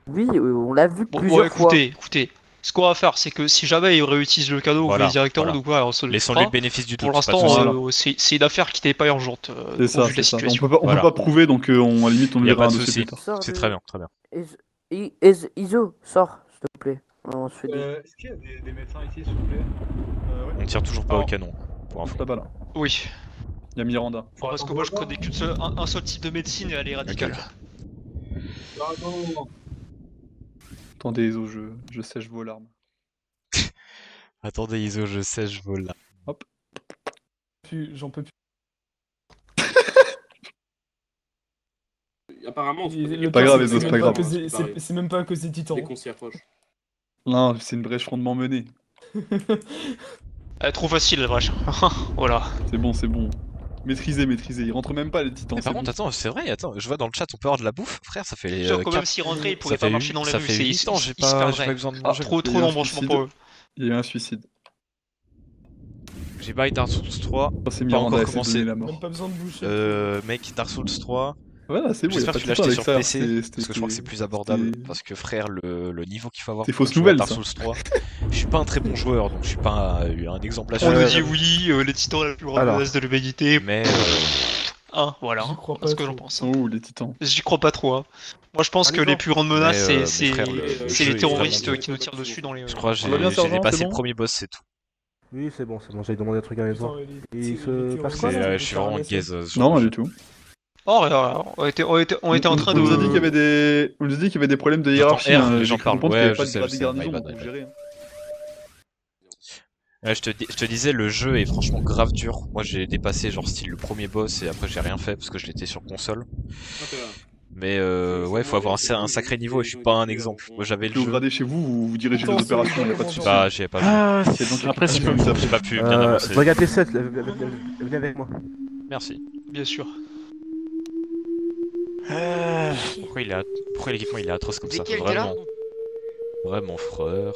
Oui, on l'a vu plusieurs fois. Écoutez, ce qu'on va faire, c'est que si jamais il réutilise le canon directement, donc voilà, laissons-lui le bénéfice du doute. Pour l'instant, c'est une affaire qui n'est pas urgente. C'est ça, c'est ça. On peut pas prouver, donc à limite on verra un dossier plus tard. C'est très bien, très bien. Iso, sors, s'il te plaît. Est-ce qu'il y a des médecins ici, s'il vous plaît? On tire toujours pas au canon, pour info. Là-bas, là. Oui. Il y a Miranda. Parce que moi je connais qu'un seul type de médecine et elle est radicale. Non. Attendez Iso, je sèche vos larmes. Attendez Iso, je sèche vos larmes. Hop. J'en peux plus. Apparemment, c'est pas grave Iso, c'est pas grave. C'est même pas à cause des titans. Dès qu'on s'y approche. Non, c'est une brèche rondement menée. Trop facile la brèche. Voilà. C'est bon, c'est bon. Maîtrisez, il rentre même pas les titans. Par contre, attends, c'est vrai, je vois dans le chat, on peut avoir de la bouffe, frère, ça fait. Sûr que même s'il rentrait, il pourrait pas marcher dans les rues. Ça fait 8 ans, j'ai pas besoin de manger. Trop d'embranchement pour eux. Il y a eu un suicide. J'ai buy Dark Souls 3. C'est pas encore commencé. Même pas besoin de boucher. Mec, Dark Souls 3. Voilà, c'est bon. J'espère que tu l'as acheté sur PC, parce que je crois que c'est plus abordable. Parce que frère, le niveau qu'il faut avoir pour jouer à Dark Souls 3, je suis pas un très bon joueur, donc je suis pas un exemple à On nous dit oui, les titans la plus grande menace de l'humanité. Mais voilà, c'est ce que j'en pense. Oh, les titans. J'y crois pas trop. Hein. Moi je pense que les plus grandes menaces, c'est les terroristes qui nous tirent dessus dans les... Je crois que j'ai dépassé le premier boss, c'est tout. Oui, c'est bon, j'avais demandé un truc à mes soins. Et il se passe quoi? Je suis vraiment gaze. Non, du tout. Oh, on était en train de... On nous a dit qu'il y avait des problèmes de hiérarchie. J'en parle, ouais, je sais, je te disais, le jeu est franchement grave dur. Moi j'ai dépassé genre style le premier boss et après j'ai rien fait parce que je l'étais sur console. Mais ouais, faut avoir un sacré niveau et je suis pas un exemple. Moi j'avais le jeu. Vous gradez chez vous, vous dirigez les opérations, y a pas de soucis. Bah, j'y ai pas vu. Après, j'ai pas pu bien avancer. Regarde tes sets, venez avec moi. Merci. Bien sûr. Pourquoi l'équipement il est atroce comme ça? Vraiment frère.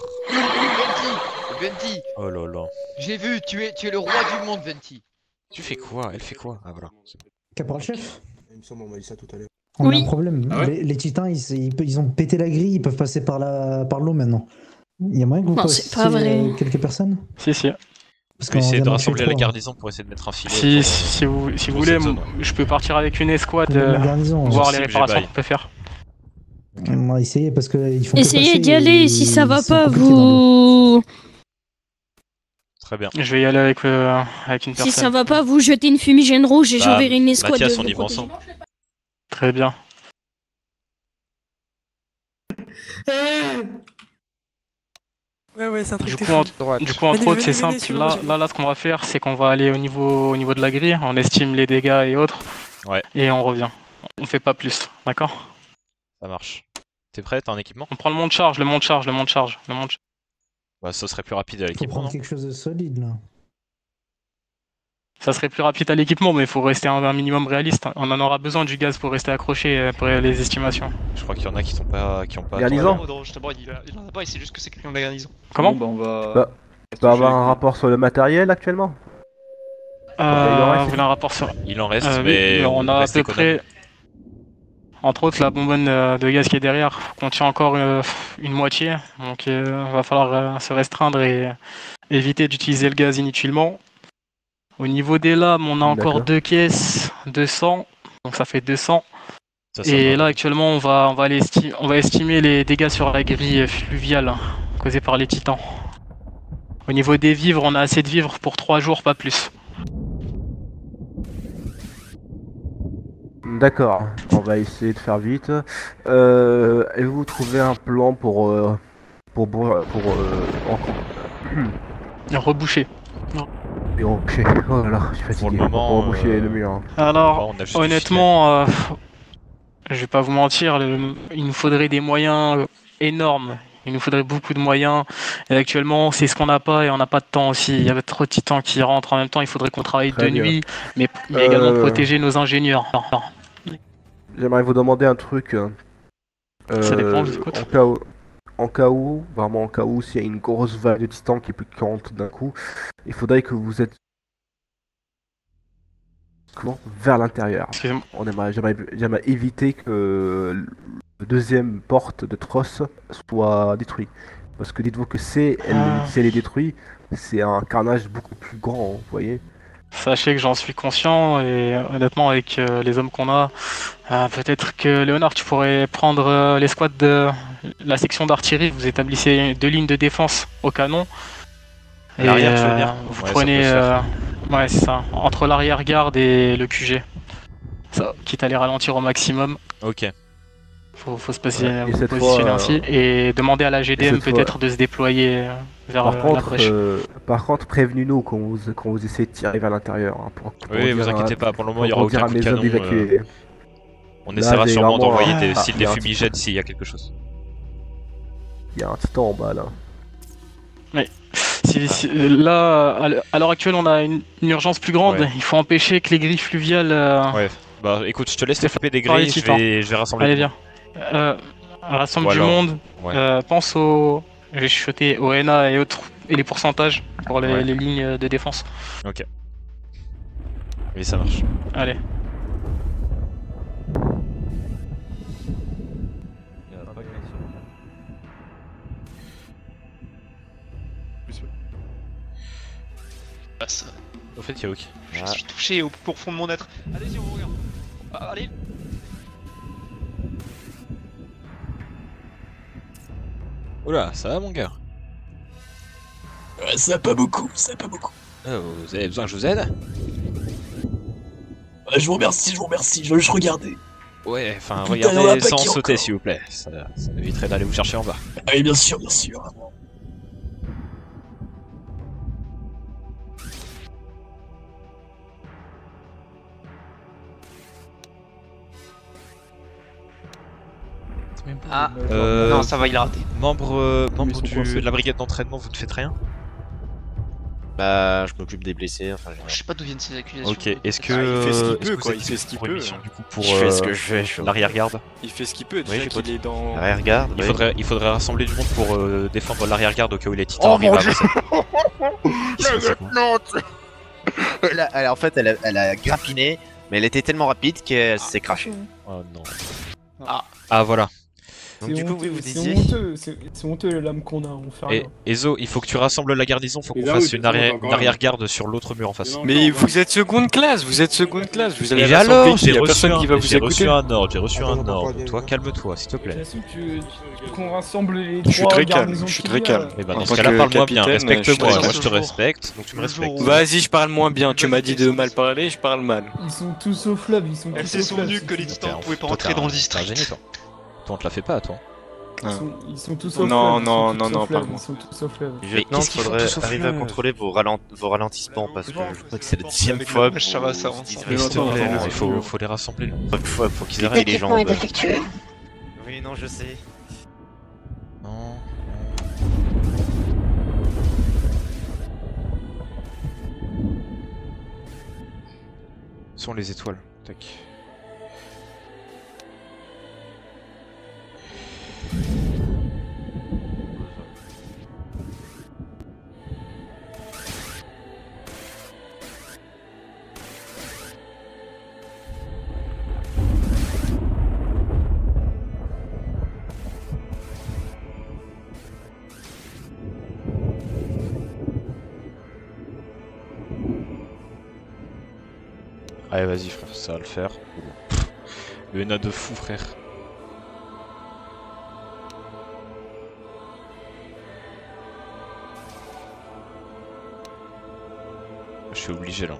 Venti. Oh là là. J'ai vu, tu es le roi du monde, Venti. Tu fais quoi? Elle fait quoi? Ah voilà. Caporal chef? Il me semble on m'a dit ça tout à l'heure. On a un problème. Les titans, ils ont pété la grille, ils peuvent passer par l'eau maintenant. Il y a moyen que vous c'est pas vrai. quelques personnes? Si. Parce qu'on essayer de rassembler la garnison pour essayer de mettre un filet. Si vous voulez, je peux partir avec une escouade, voir les réparations qu'on peut faire. On va essayer parce qu'ils font. Essayez d'y aller, si ça va pas, vous. Très bien. Je vais y aller avec une personne. Si ça va pas, vous jetez une fumigène rouge et j'enverrai une escouade. Mathias, on y va ensemble. Très bien. Ouais, c'est un truc Du coup, entre autres, c'est simple. Là, ce qu'on va faire, c'est qu'on va aller au niveau de la grille, on estime les dégâts et autres. Ouais. Et on revient. On fait pas plus, d'accord? Ça marche. T'es prêt? T'as un équipement? On prend le monte charge. Bah, ça serait plus rapide à Faut l'équipement. prendre quelque chose de solide là. Ça serait plus rapide à l'équipement, mais il faut rester un minimum réaliste. On en aura besoin du gaz pour rester accroché pour les estimations. Je crois qu'il y en a qui ont pas. Garnison. Il en a pas, c'est juste que c'est quelqu'un de la garnison. Comment? Bon, bah, on va. Tu peux avoir un rapport sur le matériel actuellement? Vous voulez un rapport sur... Il en reste, mais on a à peu près... Entre autres, la bonbonne de gaz qui est derrière contient encore une moitié. Donc il va falloir se restreindre et éviter d'utiliser le gaz inutilement. Au niveau des lames, on a encore 2 caisses, 200. Donc ça fait 200. Et là, actuellement, on va estimer les dégâts sur la grille fluviale causée par les titans. Au niveau des vivres, on a assez de vivres pour 3 jours, pas plus. D'accord, on va essayer de faire vite. Avez-vous trouvé un plan pour reboucher. Et ok, oh là là, je suis fatigué. Pour le moment, pour reboucher le mur. Alors, honnêtement, je vais pas vous mentir, il nous faudrait des moyens énormes. Il nous faudrait beaucoup de moyens. Et actuellement, c'est ce qu'on n'a pas et on n'a pas de temps aussi. Il y avait trop de titans qui rentrent en même temps. Il faudrait qu'on travaille de nuit, mais également protéger nos ingénieurs. J'aimerais vous demander un truc. Ça dépend, je vous écoute. En cas où, vraiment en cas où, s'il y a une grosse vague de titans qui rentre d'un coup, il faudrait que vous êtes vers l'intérieur. J'aimerais éviter que le deuxième porte de Tross soit détruit. Parce que dites-vous que si elle est détruite, c'est un carnage beaucoup plus grand, vous voyez. Sachez que j'en suis conscient et honnêtement avec les hommes qu'on a, peut-être que Léonard tu pourrais prendre l'escouade de la section d'artillerie, vous établissez 2 lignes de défense au canon. Et l'arrière tu veux dire? vous prenez ouais c'est ça, entre l'arrière-garde et le QG. Ça, quitte à les ralentir au maximum. Ok. Faut se positionner ainsi et demander à la GDM peut-être de se déployer vers la brèche. Par contre, prévenez-nous quand vous essayez de tirer vers l'intérieur. Hein, oui, vous inquiétez pas, pour le moment il n'y aura aucun coup de canon. On là, essaiera sûrement d'envoyer des fumigènes s'il y a quelque chose. Il y a un titan en bas là. Oui. Là, à l'heure actuelle, on a une urgence plus grande. Ouais. Il faut empêcher que les grilles fluviales. Ouais. Bah écoute, je te laisse t'occuper des grilles. Je vais rassembler. Allez, viens. Rassemble du monde. Ouais. Pense au. Je vais chuchoter au NA et autres et les pourcentages pour les lignes de défense. Ok. Oui, ça marche. Allez. Au fait, Yaouk. Je suis touché au profond de mon être. Allez-y, on regarde. Allez. Oula, ça va mon gars? Ça pas beaucoup, vous avez besoin que je vous aide? Je vous remercie, je veux juste regarder. Ouais, enfin, regardez sans sauter s'il vous plaît, ça éviterait d'aller vous chercher en bas. Ah oui, bien sûr. Non, ça va, il a raté. Membre de la brigade d'entraînement, vous ne faites rien? Bah, je m'occupe des blessés, enfin... Je sais pas d'où viennent ces accusations. Ok, est-ce que... il fait ce qu'il peut, quoi, il fait ce qu'il peut. Du coup, pour je fais ce que je fais, l'arrière-garde. Il fait ce qu'il peut, déjà oui, qu'il est dans... L'arrière-garde, il faudrait rassembler du monde pour défendre l'arrière-garde au cas où les titans arrivent à avancer. Non. En fait, elle a grappiné, mais elle était tellement rapide qu'elle s'est crachée. Oh non. Ah voilà. Donc du coup, oui, vous disiez... C'est honteux les lames qu'on a, on fait rien. Et Ezo, il faut que tu rassembles la garnison, faut qu'on fasse une arrière-garde sur l'autre mur en face. Mais vous êtes seconde classe, vous allez Et alors, j'ai reçu un ordre, Toi, calme-toi, s'il te plaît. Qu'on rassemble les Je suis trois très calme, garnisons je suis qu'il très y a. calme. Et bah dans ce cas-là, parle-moi bien, respecte-moi, moi je te respecte, donc tu me respectes. Vas-y, je parle moins bien, tu m'as dit de mal parler, je parle mal. Ils sont tous au fleuve, ils sont tous au fleuve. C'est son nuque que les titans ne pouvaient pas rentrer dans le district. Toi, on te la fait pas, toi. Ils sont tous au fleuve. Non, Ils sont tous au fleuve. Lieutenant, il faudrait arriver à contrôler vos ralentissements parce que je crois que c'est la 10ème fois. Ça va, ça avance. S'il te plaît, il faut les rassembler. Faut qu'ils arrêtent les jambes. L'équipement est défectueux. Oui, non, je sais. Non. Sont les étoiles. Tac. Allez vas-y frère, ça va le faire. Le NA de fou frère. Je suis obligé là.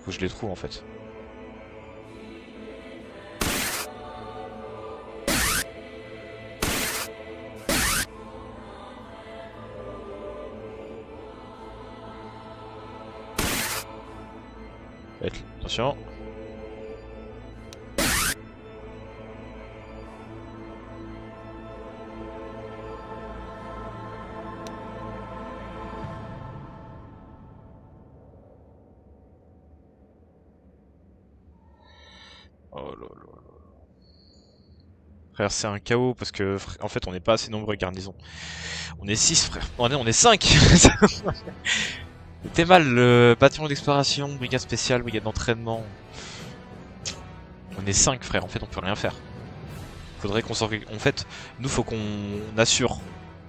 Faut que je les trouve en fait. Attention. Oh là là là. Frère, c'est un chaos parce que en fait on n'est pas assez nombreux garnison. On est 6 frère. On est 5. C'était mal, le bataillon d'exploration, brigade spéciale, brigade d'entraînement. On est 5 frère, en fait on peut rien faire. Faudrait qu'on s'organise. En fait, nous faut qu'on assure.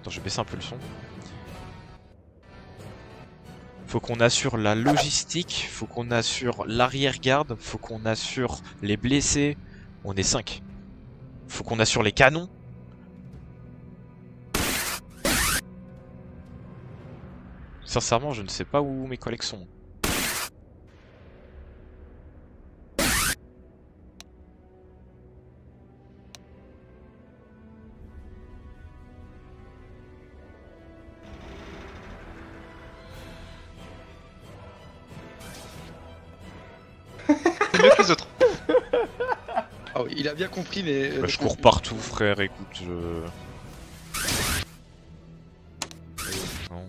Attends, je vais baisser un peu le son. Faut qu'on assure la logistique, faut qu'on assure l'arrière-garde, faut qu'on assure les blessés. On est 5. Faut qu'on assure les canons. Sincèrement, je ne sais pas où mes collègues sont. C'est mieux que les autres. Ah oui, il a bien compris, mais. Bah, je cours partout, frère, écoute, je. Non.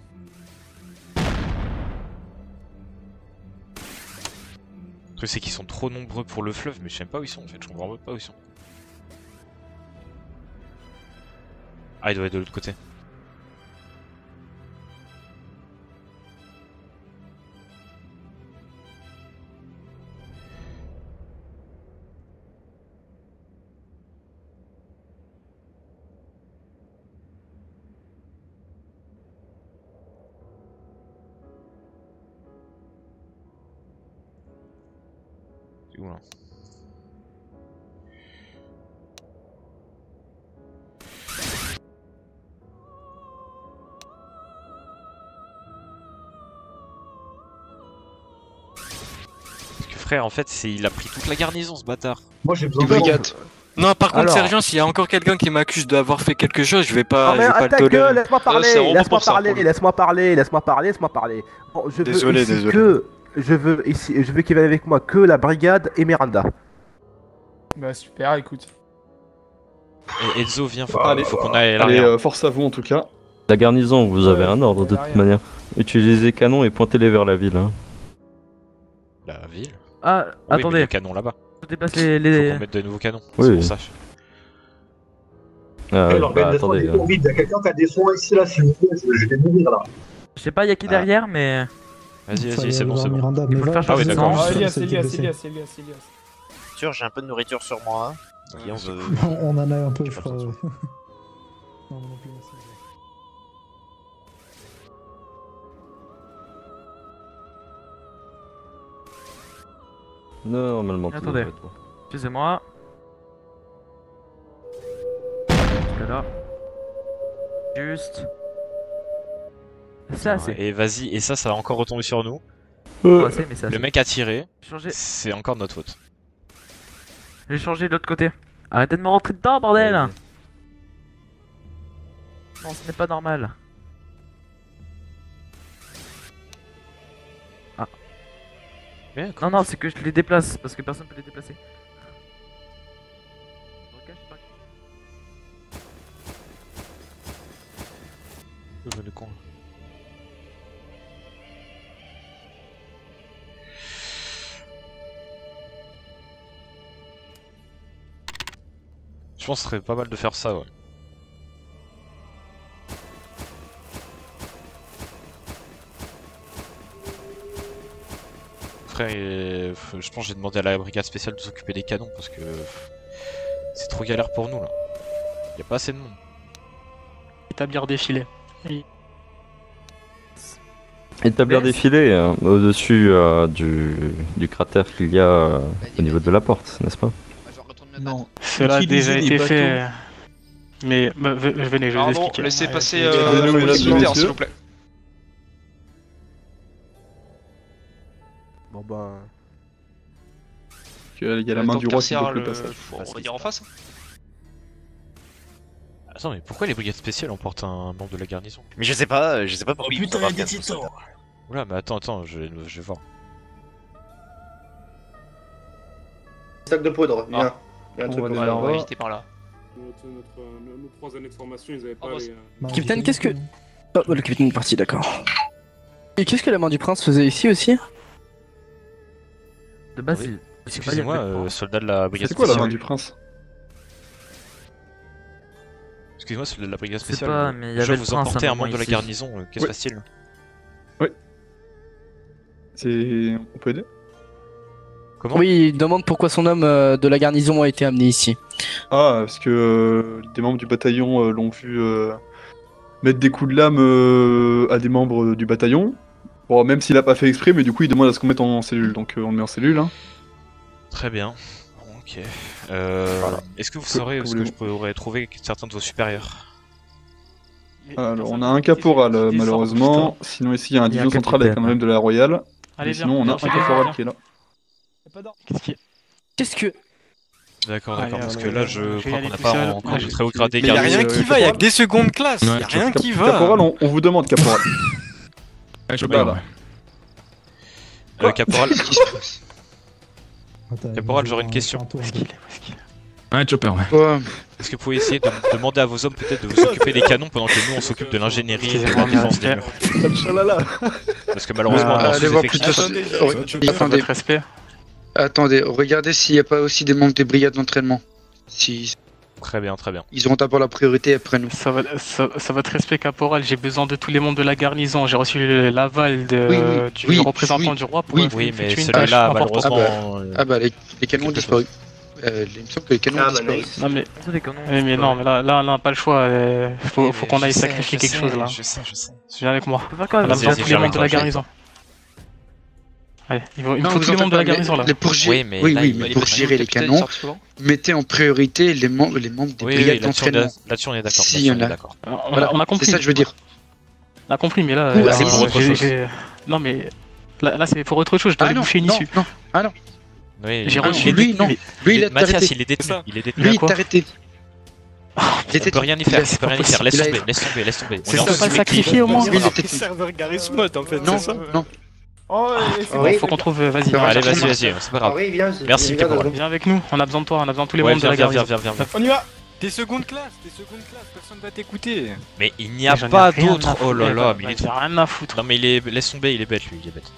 Le truc, c'est qu'ils sont trop nombreux pour le fleuve, mais je sais même pas où ils sont en fait, je comprends pas où ils sont. Ah, il doit être de l'autre côté. C'est où là? Parce que frère, en fait, il a pris toute la garnison, ce bâtard. Moi j'ai besoin de brigade. Non, par contre, sergent, s'il y a encore quelqu'un qui m'accuse d'avoir fait quelque chose, je vais pas, je vais pas le tolérer. Laisse-moi parler, laisse-moi parler, laisse-moi parler, laisse-moi parler. Bon, je désolé, veux ici désolé. que, je veux qu'il vienne avec moi que la brigade et Miranda. Bah super, écoute. Et Enzo, viens, faut qu'on aille à Allez, l'arrière. force à vous en tout cas. La garnison, vous avez un ordre de toute manière. Utilisez les canons et pointez-les vers la ville. Hein. La ville? Ah, Oui, mais attendez. le canon là-bas. Faut déplacer les. Faut qu'on mette de nouveaux canons, Oui. c'est pour ça. Ah, ouais, l'organisation attendez. est trop vide. Il y a quelqu'un qui a des soins ici là, s'il vous plaît. Je vais mourir là. Je sais pas, y a qui derrière, mais. Vas-y, c'est bon, c'est bon. Miranda, Il mais faut le va, faire Ah oui, charger d'accord. sans- Ah, Elias, c'est Elias, blessé. Elias. nourriture, j'ai un peu de nourriture sur moi. Et on veut... On en a un peu, je crois. Non, non plus, merci. Non, normalement. Attendez. Excusez-moi. Là. Juste. C'est assez. Et vas-y, et ça va encore retomber sur nous. Assez, mais c'est Le assez. mec a tiré, Changer. c'est encore de notre faute. J'ai changé de l'autre côté. Arrêtez de me rentrer dedans, bordel! Non, ce n'est pas normal. Ah. Non, non, c'est que je les déplace, parce que personne peut les déplacer. Le con. Je pense que ce serait pas mal de faire ça, ouais. Frère, je pense que j'ai demandé à la brigade spéciale de s'occuper des canons parce que c'est trop galère pour nous là. Y a pas assez de monde. Établir des filets. Établir des filets au-dessus du cratère qu'il y a au niveau de la porte, n'est-ce pas? Non. Cela a déjà été fait. Mais venez, je vais vous Pardon, expliquer. laissez passer le militaire, s'il vous plaît. Bon bah... Il y a la main du roi qui bloque le le... passage. On va dire en face. Attends, mais pourquoi les brigades spéciales emportent un membre de la garnison? Mais je sais pas pourquoi. Oh putain, y'a des titans. Oula, mais attends, je vais voir. Sac de poudre, viens. Il y a un truc Ouais, comme on va ça. éviter par là. Nos 3 années de formation, ils avaient pas les... Capitaine, qu'est-ce que... Oh, le capitaine est parti, d'accord. Et qu'est-ce que la main du prince faisait ici aussi? De base, Oui. Excusez-moi, soldat de la brigade C'est quoi spéciale. la main du prince? Excusez-moi, soldat de la brigade Je sais spéciale. pas, mais il y Je avait vais le vous prince emporter à un un membre de moment la ici. garnison, qu'est-ce qui se passe-t-il? Oui. C'est... On peut aider? Comment? Oui, il demande pourquoi son homme de la garnison a été amené ici. Ah, parce que des membres du bataillon l'ont vu mettre des coups de lame à des membres du bataillon. Bon, même s'il a pas fait exprès, mais du coup il demande à ce qu'on mette en cellule, donc on le met en cellule. Hein. Très bien. Ok. Est-ce que vous saurez ce que je pourrais trouver certains de vos supérieurs? Alors, on a un caporal malheureusement. Sinon, ici il y a un division central avec un même de la Royale. Allez, Et sinon, on a un caporal qui est là. Qu'est-ce que... D'accord, Allez, parce que allez, là je je vais y crois aller qu'on n'a tout pas seul. encore Ouais, de très haut gradé. Mais y'a rien qui va, y'a que des secondes classes, y'a rien qui va. Caporal, on vous demande, caporal. Je Bah, là. Caporal. Caporal, j'aurais une question. Ouais, Chopper, ouais. Est-ce que vous pouvez essayer de demander à vos hommes peut-être de vous occuper des canons pendant que nous on s'occupe de l'ingénierie et de la défense des murs? Parce que malheureusement on a allez voir plutôt. Attendez. Attendez, regardez s'il n'y a pas aussi des membres des brigades d'entraînement. Si... Très bien, très bien. Ils auront d'abord la priorité après nous. Ça va être respect caporal, j'ai besoin de tous les membres de la garnison, j'ai reçu l'aval du représentant du roi pour oui, mais celui-là malheureusement... Ah bah les canons ont disparu. Il me semble que les canons ont disparu. Non mais, non, mais là on n'a pas le choix, faut qu'on aille sacrifier quelque chose là. Je sais. Viens avec moi. On a besoin de tous les membres de la garnison. Allez, il me faut tous les membres de la garnison là. Pour gérer, mais pour gérer les canons, mettez en priorité les membres des brigades d'entraînement. Là-dessus on est d'accord. Si, on a compris. C'est ça que je veux dire. On a compris, mais là... Non mais... Là c'est pour autre chose, je dois aller bouffer une issue. Ah non. J'ai reçu lui, non. Lui, il est Mathias, arrêté. il est détenu. Lui, il est arrêté. Il peut rien y faire, il peut rien y faire. Laisse tomber. On peut pas le sacrifier au moins. Il était serveur Garry's Mod en fait, c'est ça? Non. Faut qu'on trouve... Vas-y. Allez, vas-y, c'est pas grave. Merci, caporal. Viens avec nous, on a besoin de toi, on a besoin de tous les membres de la garnison. Viens. On y va. T'es seconde classe, personne va t'écouter. Mais il n'y a pas d'autre. Oh là là, mais il a rien à foutre. Non mais laisse tomber, il est bête lui, il est bête.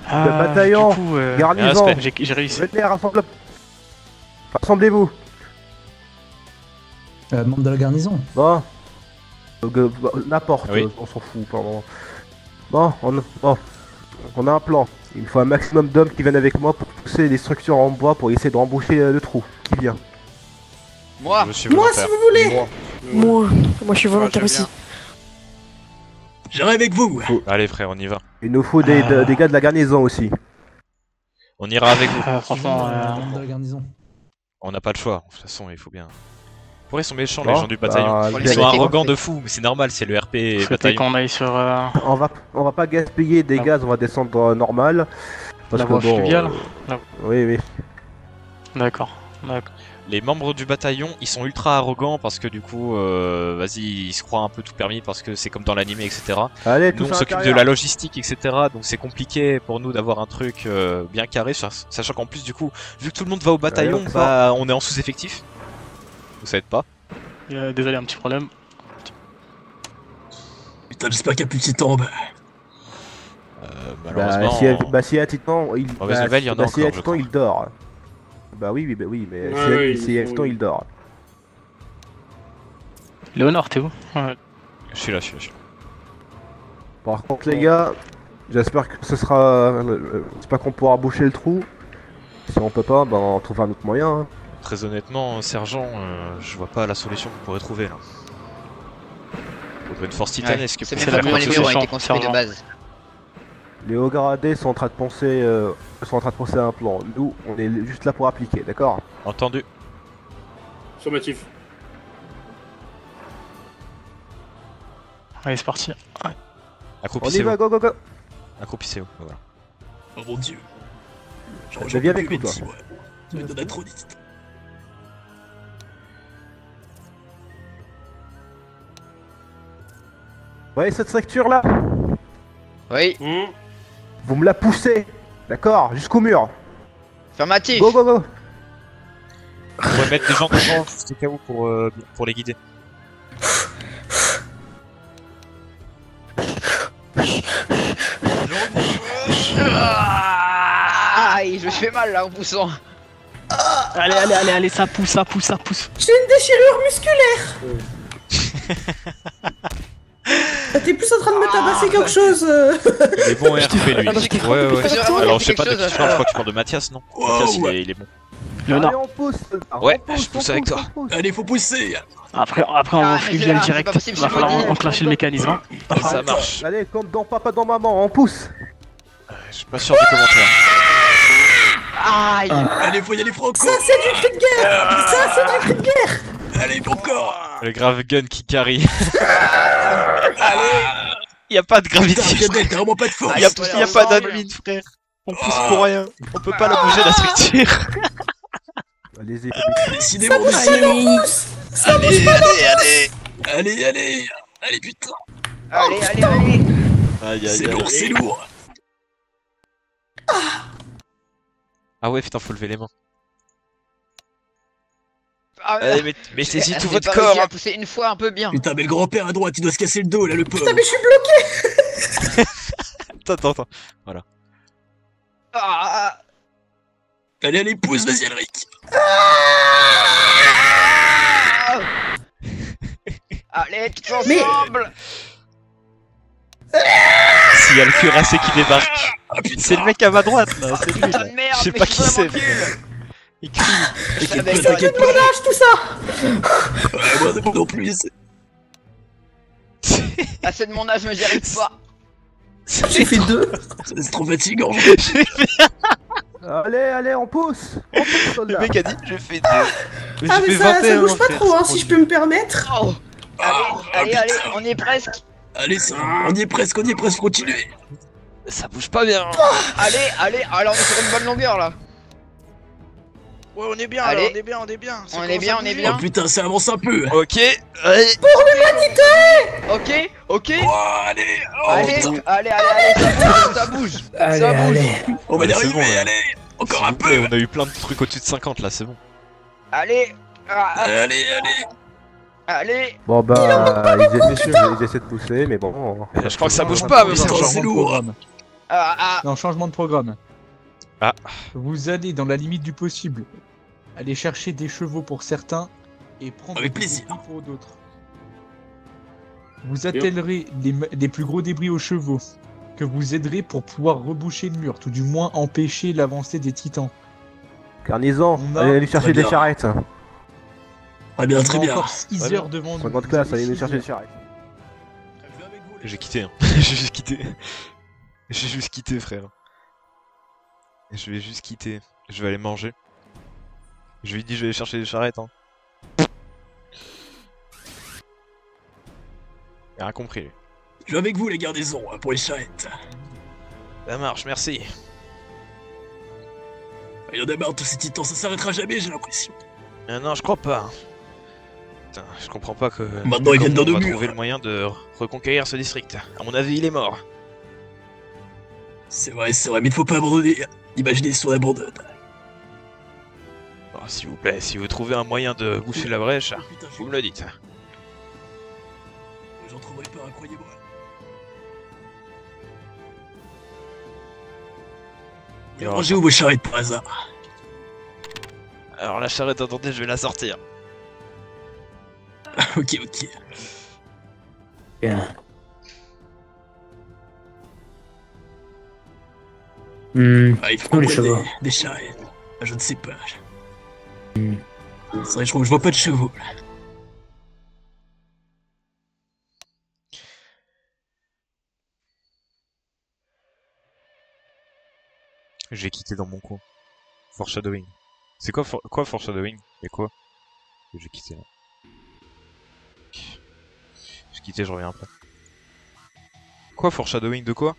Bataillon, garnison, j'ai réussi. venez, rassemblez-vous. Membre de la garnison. Bon. N'importe, Oui. on s'en fout, pardon. Bon, On a un plan. Il me faut un maximum d'hommes qui viennent avec moi pour pousser les structures en bois pour essayer de remboucher le trou. Qui vient? Moi Moi, si vous voulez. Moi je suis volontaire aussi. J'arrive avec vous. Allez frère, on y va. Il nous faut des gars de la garnison aussi. On ira avec vous. Franchement, De la garnison. On n'a pas le choix, de toute façon, il faut bien. Pourquoi ils sont méchants Bon, les gens du bataillon? Ils sont arrogants de fou, mais c'est normal, c'est le RP bataillon. qu'on aille sur On va pas gaspiller des gaz, on va descendre normal. Parce la que voie bon. fluviale. Oui. D'accord. Les membres du bataillon, ils sont ultra arrogants parce que du coup, vas-y, ils se croient un peu tout permis parce que c'est comme dans l'anime, etc. Allez, nous, on s'occupe de la logistique, etc. Donc c'est compliqué pour nous d'avoir un truc bien carré, sachant qu'en plus, du coup, vu que tout le monde va au bataillon, bah, on est en sous-effectif. Ça aide pas. Désolé, un petit problème. Putain, j'espère qu'il y a plus de titan. Malheureusement. Si y a Titan, il dort. Bah oui, mais si y a Titan, il dort. Léonore, t'es où? Je suis là. Par contre, les gars, j'espère que ce sera. J'espère qu'on pourra boucher le trou. Si on peut pas, bah on trouve un autre moyen. Hein. Très honnêtement, sergent, je vois pas la solution qu'on pourrait trouver là. Faudrait une force titanesque pour faire quoi que ce soit. de base. Les hauts gradés sont en train de penser, à un plan. Nous, on est juste là pour appliquer, d'accord? Entendu. Affirmatif. Allez, c'est parti. On y Accroupissez-vous. va, go. Accroupissez-vous, voilà. Oh mon dieu. Je viens avec nous, toi. Tu me donnes trop vite. Vous voyez cette structure là? Oui. Vous me la poussez, d'accord? Jusqu'au mur. Affirmatif. Go. On pourrait mettre des gens devant juste au cas où pour les guider. Aïe, je me fais mal là en poussant. Allez, ça pousse. J'ai une déchirure musculaire. T'es plus en train de me tabasser qu'autre chose. Il est bon RP lui. Ouais. Alors je sais pas de qui tu parles, je crois que tu parles de Mathias, non? Mathias il est bon. Allez, on pousse. Ouais, je pousse avec toi. Allez, faut pousser. Après on va fluvial direct. Il va falloir enclencher le mécanisme. Ça marche. Allez, comme dans papa, dans maman, on pousse. Je suis pas sûr du commentaire. Aïe. Allez, faut y aller franco. Ça, c'est du cri de guerre. Allez, bon corps. Le grave gun qui carry. Allez. Y'a pas de gravity. T'as vraiment pas de force. Y'a pas d'admin, frère. On pousse pour rien. On peut pas la bouger la structure. Allez-y. Décidément, Ça bouge pas. Allez, putain. Allez. C'est lourd, c'est lourd. Ah ouais, putain, faut lever les mains. Allez, mettez-y tout votre corps. J'ai poussé une fois un peu bien. Putain, mais le grand-père à droite, il doit se casser le dos là, le pauvre. Putain, mais je suis bloqué. Attends. Voilà. Allez, pousse, vas-y, Elric. Allez, tous ensemble. S'il y a le cuirassé qui débarque. C'est le mec à ma droite là, c'est lui. Putain de merde, Je sais pas qui c'est. Il crie. T'inquiète pas. Tout ça. Moi non plus. Assez de mon âge, mais j'y arrive pas. J'ai fait 2. C'est trop fatigant. Allez, on pousse. Le mec a dit j'ai fait 2. Ah mais ça bouge pas trop, hein, si je peux me permettre. Allez, on y est presque. Allez, on y est presque, continuez. Ça bouge pas bien. Allez, alors on est sur une bonne longueur là. Ouais, on est bien, allez. on est bien. On est bien. Oh putain, ça avance un peu. Ok, allez. Pour l'humanité. Ok. Oh, allez, ça bouge. Allez. On va y arriver, allez. Encore un peu. On a eu plein de trucs au-dessus de 50 là, c'est bon. Allez. Bon bah, ils essaient de pousser, mais bon. Je crois que ça bouge pas, monsieur. C'est lourd. Non, changement de programme. Ah. Vous allez, dans la limite du possible, aller chercher des chevaux pour certains et prendre avec des plaisir débris pour d'autres. Vous attellerez les plus gros débris aux chevaux que vous aiderez pour pouvoir reboucher le mur, tout du moins empêcher l'avancée des titans. Garnison, allez chercher des charrettes. Très bien, On très a bien. encore 6 heures devant nous. 50 classes, allez chercher des charrettes. J'ai quitté, hein. J'ai juste quitté. J'ai juste quitté, frère. Je vais juste quitter. Je vais aller manger. Je lui ai dit je vais aller chercher des charrettes, hein. Il a rien compris, lui. Je vais avec vous, les garnisons, hein, pour les charrettes. Ça marche, merci. Il y en a marre, tous ces titans, ça s'arrêtera jamais, j'ai l'impression. Non, je crois pas. Putain, je comprends pas que... Maintenant, ils viennent dans nos on va murs. trouver le moyen de reconquérir ce district. À mon avis, il est mort. C'est vrai, mais il faut pas abandonner. Imaginez si on abandonne. Oh, s'il vous plaît, si vous trouvez un moyen de boucher la brèche, vous me le dites. J'en trouverai pas un, croyez-moi. Et rangez où vos charrettes par hasard? Alors la charrette, attendez, je vais la sortir. Ok. Bien. Ah, il faut les qu'on chevaux. voit des charrettes. Ah, je ne sais pas. C'est vrai, je vois pas de chevaux là. Je vais quitter dans mon coin. Foreshadowing. C'est quoi foreshadowing? Et quoi? J'ai quitté là. J'ai quitté, je reviens après. Quoi foreshadowing de quoi?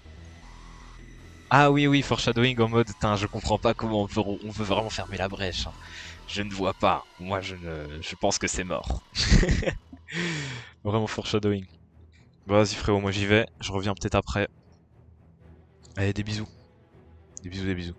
Ah oui, foreshadowing en mode, putain, je comprends pas comment on peut vraiment fermer la brèche. Hein. Je ne vois pas. Moi, je pense que c'est mort. Vraiment foreshadowing. Bon, vas-y frérot, moi j'y vais. Je reviens peut-être après. Allez, des bisous. Des bisous.